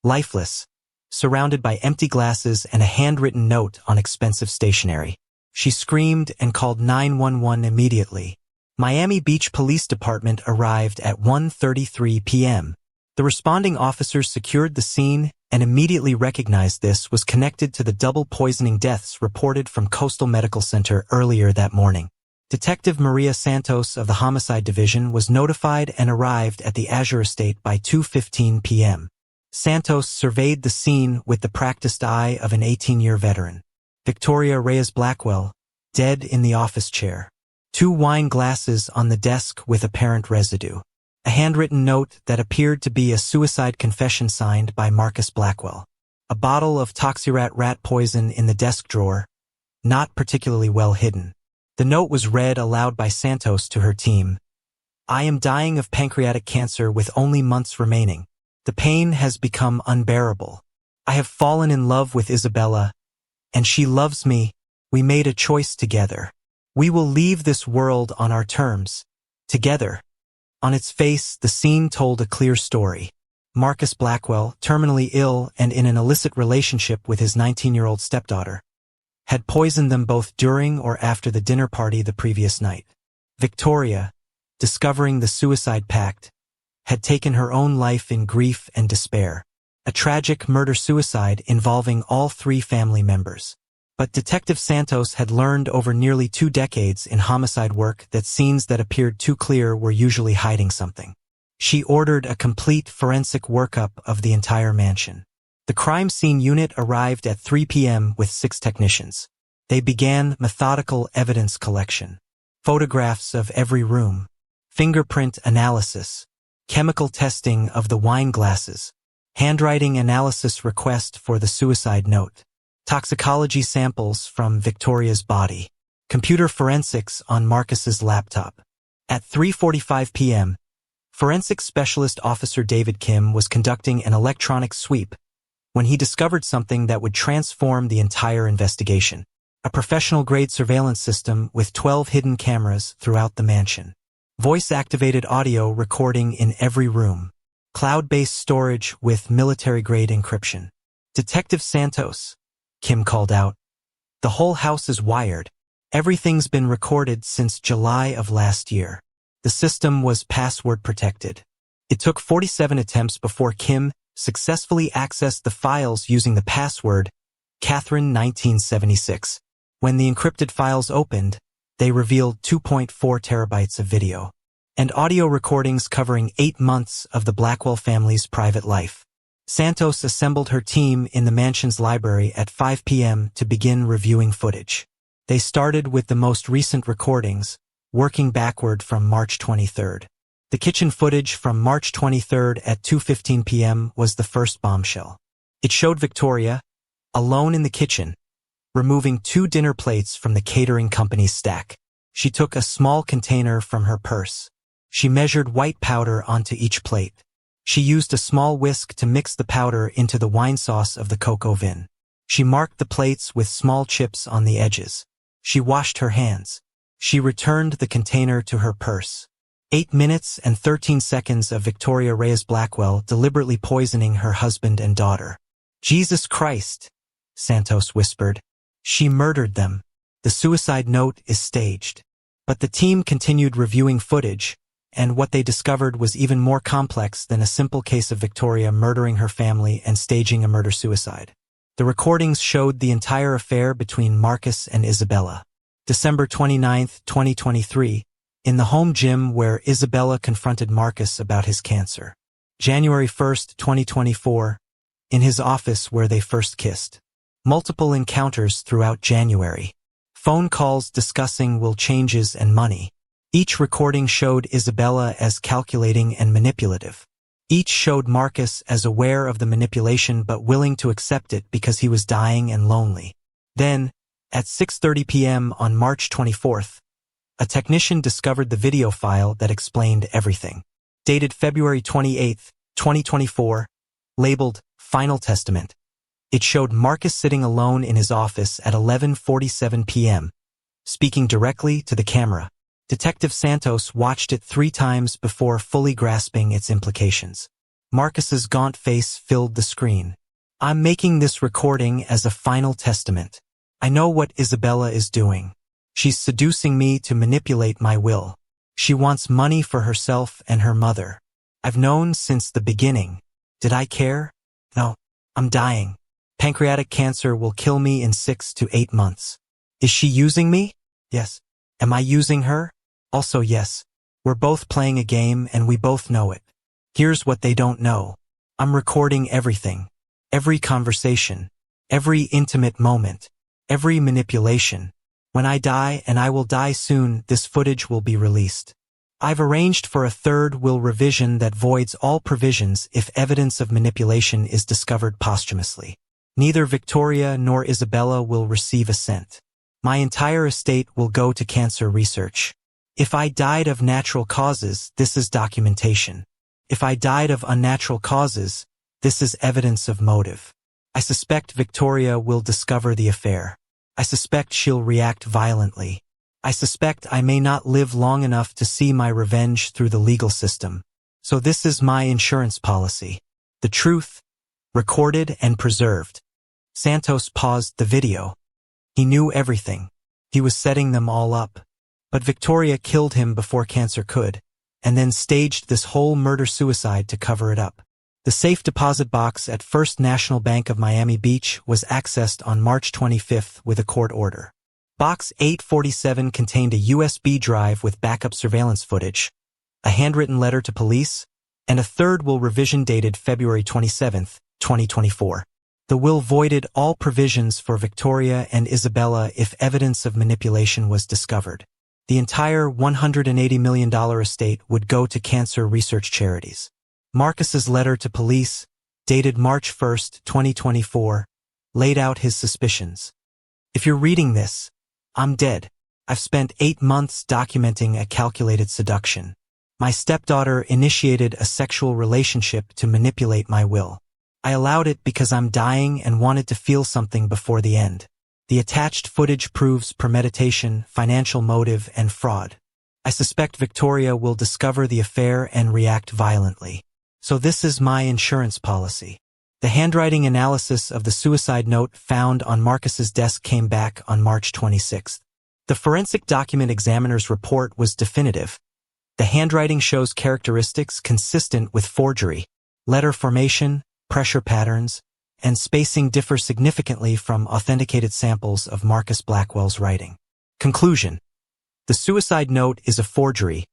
Speaker 1: lifeless, surrounded by empty glasses and a handwritten note on expensive stationery. She screamed and called 911 immediately. Miami Beach Police Department arrived at 1:33 p.m. The responding officers secured the scene and immediately recognized this was connected to the double poisoning deaths reported from Coastal Medical Center earlier that morning. Detective Maria Santos of the Homicide Division was notified and arrived at the Azure Estate by 2:15 p.m. Santos surveyed the scene with the practiced eye of an 18-year veteran. Victoria Reyes Blackwell, dead in the office chair. 2 wine glasses on the desk with apparent residue. A handwritten note that appeared to be a suicide confession signed by Marcus Blackwell. A bottle of Toxirat rat poison in the desk drawer, not particularly well hidden. The note was read aloud by Santos to her team. "I am dying of pancreatic cancer with only months remaining. The pain has become unbearable. I have fallen in love with Isabella, and she loves me. We made a choice together. We will leave this world on our terms, together." On its face, the scene told a clear story. Marcus Blackwell, terminally ill and in an illicit relationship with his 19-year-old stepdaughter, had poisoned them both during or after the dinner party the previous night. Victoria, discovering the suicide pact, had taken her own life in grief and despair. A tragic murder-suicide involving all 3 family members. But Detective Santos had learned over nearly 2 decades in homicide work that scenes that appeared too clear were usually hiding something. She ordered a complete forensic workup of the entire mansion. The crime scene unit arrived at 3 p.m. with 6 technicians. They began methodical evidence collection. Photographs of every room. Fingerprint analysis. Chemical testing of the wine glasses. Handwriting analysis request for the suicide note. Toxicology samples from Victoria's body. Computer forensics on Marcus's laptop. At 3:45 p.m., Forensic Specialist Officer David Kim was conducting an electronic sweep when he discovered something that would transform the entire investigation. A professional-grade surveillance system with 12 hidden cameras throughout the mansion. Voice-activated audio recording in every room. Cloud-based storage with military-grade encryption. "Detective Santos," Kim called out. "The whole house is wired. Everything's been recorded since July of last year. The system was password protected." It took 47 attempts before Kim successfully accessed the files using the password Catherine 1976. When the encrypted files opened, they revealed 2.4 terabytes of video and audio recordings covering 8 months of the Blackwell family's private life. Santos assembled her team in the mansion's library at 5 p.m. to begin reviewing footage. They started with the most recent recordings, working backward from March 23rd. The kitchen footage from March 23rd at 2:15 p.m. was the first bombshell. It showed Victoria, alone in the kitchen, removing 2 dinner plates from the catering company's stack. She took a small container from her purse. She measured white powder onto each plate. She used a small whisk to mix the powder into the wine sauce of the cocoa vin. She marked the plates with small chips on the edges. She washed her hands. She returned the container to her purse. 8 minutes and 13 seconds of Victoria Reyes Blackwell deliberately poisoning her husband and daughter. Jesus Christ, Santos whispered. She murdered them. The suicide note is staged. But the team continued reviewing footage, and what they discovered was even more complex than a simple case of Victoria murdering her family and staging a murder-suicide. The recordings showed the entire affair between Marcus and Isabella. December 29, 2023, in the home gym where Isabella confronted Marcus about his cancer. January 1, 2024, in his office where they first kissed. Multiple encounters throughout January. Phone calls discussing will changes and money. Each recording showed Isabella as calculating and manipulative. Each showed Marcus as aware of the manipulation but willing to accept it because he was dying and lonely. Then, at 6:30 p.m. on March 24th, a technician discovered the video file that explained everything. Dated February 28, 2024, labeled Final Testament. It showed Marcus sitting alone in his office at 11:47 p.m., speaking directly to the camera. Detective Santos watched it 3 times before fully grasping its implications. Marcus's gaunt face filled the screen. I'm making this recording as a final testament. I know what Isabella is doing. She's seducing me to manipulate my will. She wants money for herself and her mother. I've known since the beginning. Did I care? No. I'm dying. Pancreatic cancer will kill me in 6 to 8 months. Is she using me? Yes. Am I using her? Also yes. We're both playing a game and we both know it. Here's what they don't know. I'm recording everything. Every conversation. Every intimate moment. Every manipulation. When I die, and I will die soon, this footage will be released. I've arranged for a 3rd will revision that voids all provisions if evidence of manipulation is discovered posthumously. Neither Victoria nor Isabella will receive a cent. My entire estate will go to cancer research. If I died of natural causes, this is documentation. If I died of unnatural causes, this is evidence of motive. I suspect Victoria will discover the affair. I suspect she'll react violently. I suspect I may not live long enough to see my revenge through the legal system. So this is my insurance policy. The truth, recorded and preserved. Santos paused the video. He knew everything. He was setting them all up. But Victoria killed him before cancer could, and then staged this whole murder-suicide to cover it up. The safe deposit box at First National Bank of Miami Beach was accessed on March 25th with a court order. Box 847 contained a USB drive with backup surveillance footage, a handwritten letter to police, and a 3rd will revision dated February 27, 2024. The will voided all provisions for Victoria and Isabella if evidence of manipulation was discovered. The entire $180 million estate would go to cancer research charities. Marcus's letter to police, dated March 1, 2024, laid out his suspicions. If you're reading this, I'm dead. I've spent 8 months documenting a calculated seduction. My stepdaughter initiated a sexual relationship to manipulate my will. I allowed it because I'm dying and wanted to feel something before the end. The attached footage proves premeditation, financial motive, and fraud. I suspect Victoria will discover the affair and react violently. So this is my insurance policy. The handwriting analysis of the suicide note found on Marcus's desk came back on March 26th. The forensic document examiner's report was definitive. The handwriting shows characteristics consistent with forgery. Letter formation, pressure patterns, and spacing differ significantly from authenticated samples of Marcus Blackwell's writing. Conclusion. The suicide note is a forgery,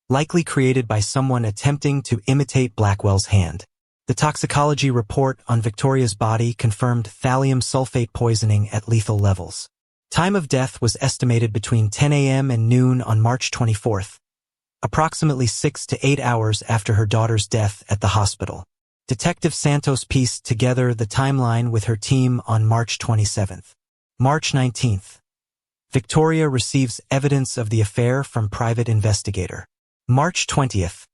Speaker 1: likely created by someone attempting to imitate Blackwell's hand. The toxicology report on Victoria's body confirmed thallium sulfate poisoning at lethal levels. Time of death was estimated between 10 a.m. and noon on March 24th, approximately 6 to 8 hours after her daughter's death at the hospital. Detective Santos pieced together the timeline with her team on March 27th. March 19th. Victoria receives evidence of the affair from private investigator. March 20th.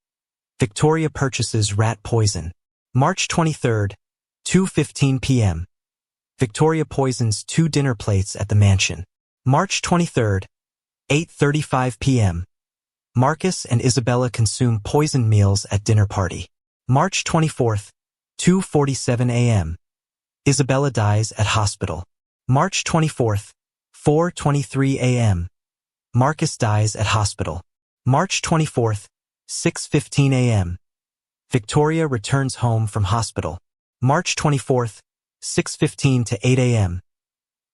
Speaker 1: Victoria purchases rat poison. March 23rd, 2:15 p.m. Victoria poisons 2 dinner plates at the mansion. March 23rd, 8:35 p.m. Marcus and Isabella consume poisoned meals at dinner party. March 24th, 2:47 a.m. Isabella dies at hospital. March 24th, 4:23 a.m. Marcus dies at hospital. March 24th, 6:15 a.m. Victoria returns home from hospital. March 24th, 6:15 to 8 a.m.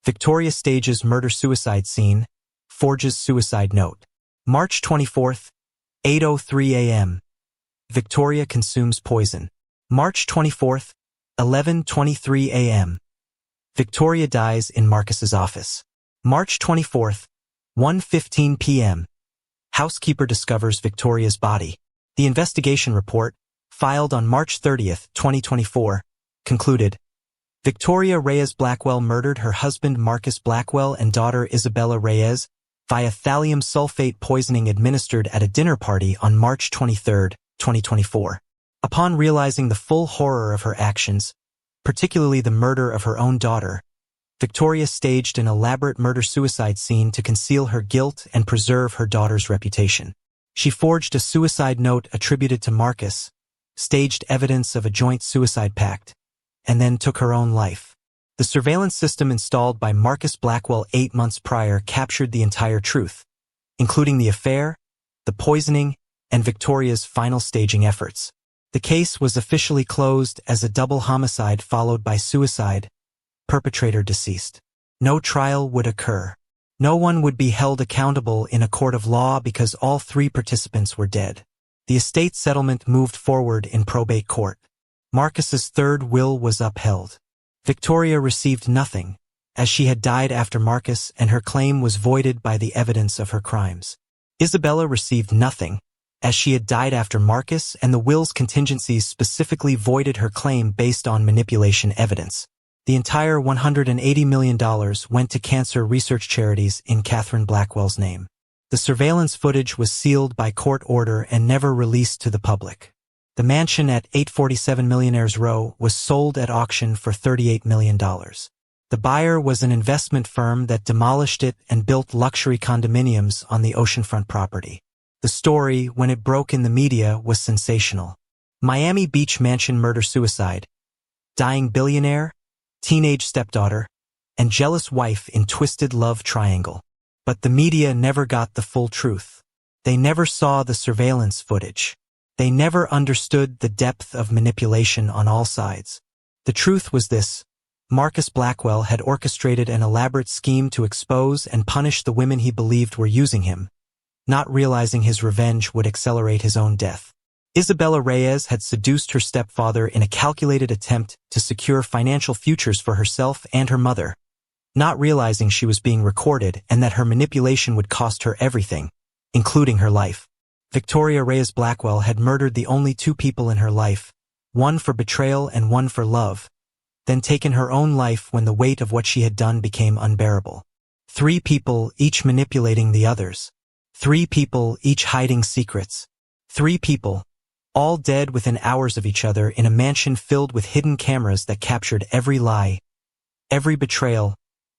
Speaker 1: Victoria stages murder-suicide scene, forges suicide note. March 24th, 8:03 a.m. Victoria consumes poison. March 24th, 11:23 a.m. Victoria dies in Marcus's office. March 24th, 1:15 p.m. Housekeeper discovers Victoria's body. The investigation report, filed on March 30th, 2024, concluded, Victoria Reyes Blackwell murdered her husband Marcus Blackwell and daughter Isabella Reyes via thallium sulfate poisoning administered at a dinner party on March 23, 2024. Upon realizing the full horror of her actions, particularly the murder of her own daughter, Victoria staged an elaborate murder-suicide scene to conceal her guilt and preserve her daughter's reputation. She forged a suicide note attributed to Marcus, staged evidence of a joint suicide pact, and then took her own life. The surveillance system installed by Marcus Blackwell 8 months prior captured the entire truth, including the affair, the poisoning, and Victoria's final staging efforts. The case was officially closed as a double homicide followed by suicide, perpetrator deceased. No trial would occur. No one would be held accountable in a court of law because all 3 participants were dead. The estate settlement moved forward in probate court. Marcus's 3rd will was upheld. Victoria received nothing, as she had died after Marcus and her claim was voided by the evidence of her crimes. Isabella received nothing, as she had died after Marcus and the will's contingencies specifically voided her claim based on manipulation evidence. The entire $180 million went to cancer research charities in Catherine Blackwell's name. The surveillance footage was sealed by court order and never released to the public. The mansion at 847 Millionaires Row was sold at auction for $38 million. The buyer was an investment firm that demolished it and built luxury condominiums on the oceanfront property. The story, when it broke in the media, was sensational. Miami Beach mansion murder-suicide, dying billionaire, teenage stepdaughter, and jealous wife in twisted love triangle. But the media never got the full truth. They never saw the surveillance footage. They never understood the depth of manipulation on all sides. The truth was this: Marcus Blackwell had orchestrated an elaborate scheme to expose and punish the women he believed were using him, not realizing his revenge would accelerate his own death. Isabella Reyes had seduced her stepfather in a calculated attempt to secure financial futures for herself and her mother, not realizing she was being recorded and that her manipulation would cost her everything, including her life. Victoria Reyes Blackwell had murdered the only 2 people in her life, one for betrayal and one for love, then taken her own life when the weight of what she had done became unbearable. 3 people, each manipulating the others. 3 people, each hiding secrets. 3 people, all dead within hours of each other in a mansion filled with hidden cameras that captured every lie, every betrayal,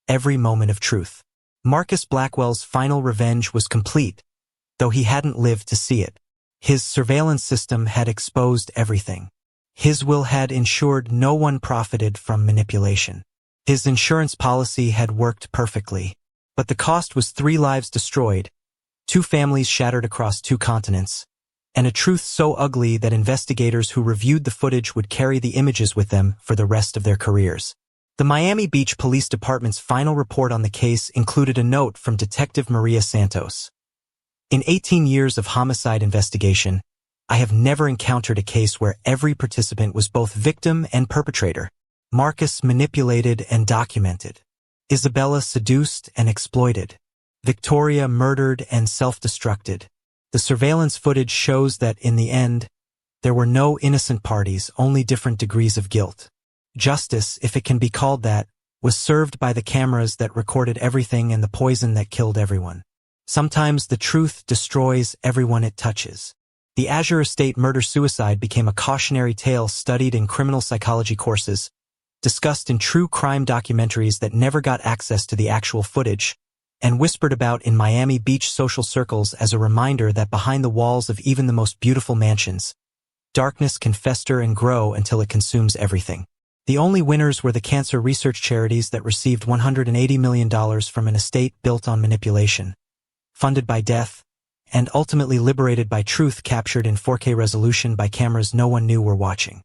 Speaker 1: every moment of truth. Marcus Blackwell's final revenge was complete, though he hadn't lived to see it. His surveillance system had exposed everything. His will had ensured no one profited from manipulation. His insurance policy had worked perfectly. But the cost was 3 lives destroyed, 2 families shattered across 2 continents, and a truth so ugly that investigators who reviewed the footage would carry the images with them for the rest of their careers. The Miami Beach Police Department's final report on the case included a note from Detective Maria Santos. In 18 years of homicide investigation, I have never encountered a case where every participant was both victim and perpetrator. Marcus manipulated and documented. Isabella seduced and exploited. Victoria murdered and self-destructed. The surveillance footage shows that, in the end, there were no innocent parties, only different degrees of guilt. Justice, if it can be called that, was served by the cameras that recorded everything and the poison that killed everyone. Sometimes the truth destroys everyone it touches. The Azure Estate murder-suicide became a cautionary tale studied in criminal psychology courses, discussed in true crime documentaries that never got access to the actual footage, and whispered about in Miami Beach social circles as a reminder that behind the walls of even the most beautiful mansions, darkness can fester and grow until it consumes everything. The only winners were the cancer research charities that received $180 million from an estate built on manipulation, funded by death, and ultimately liberated by truth captured in 4K resolution by cameras no one knew were watching.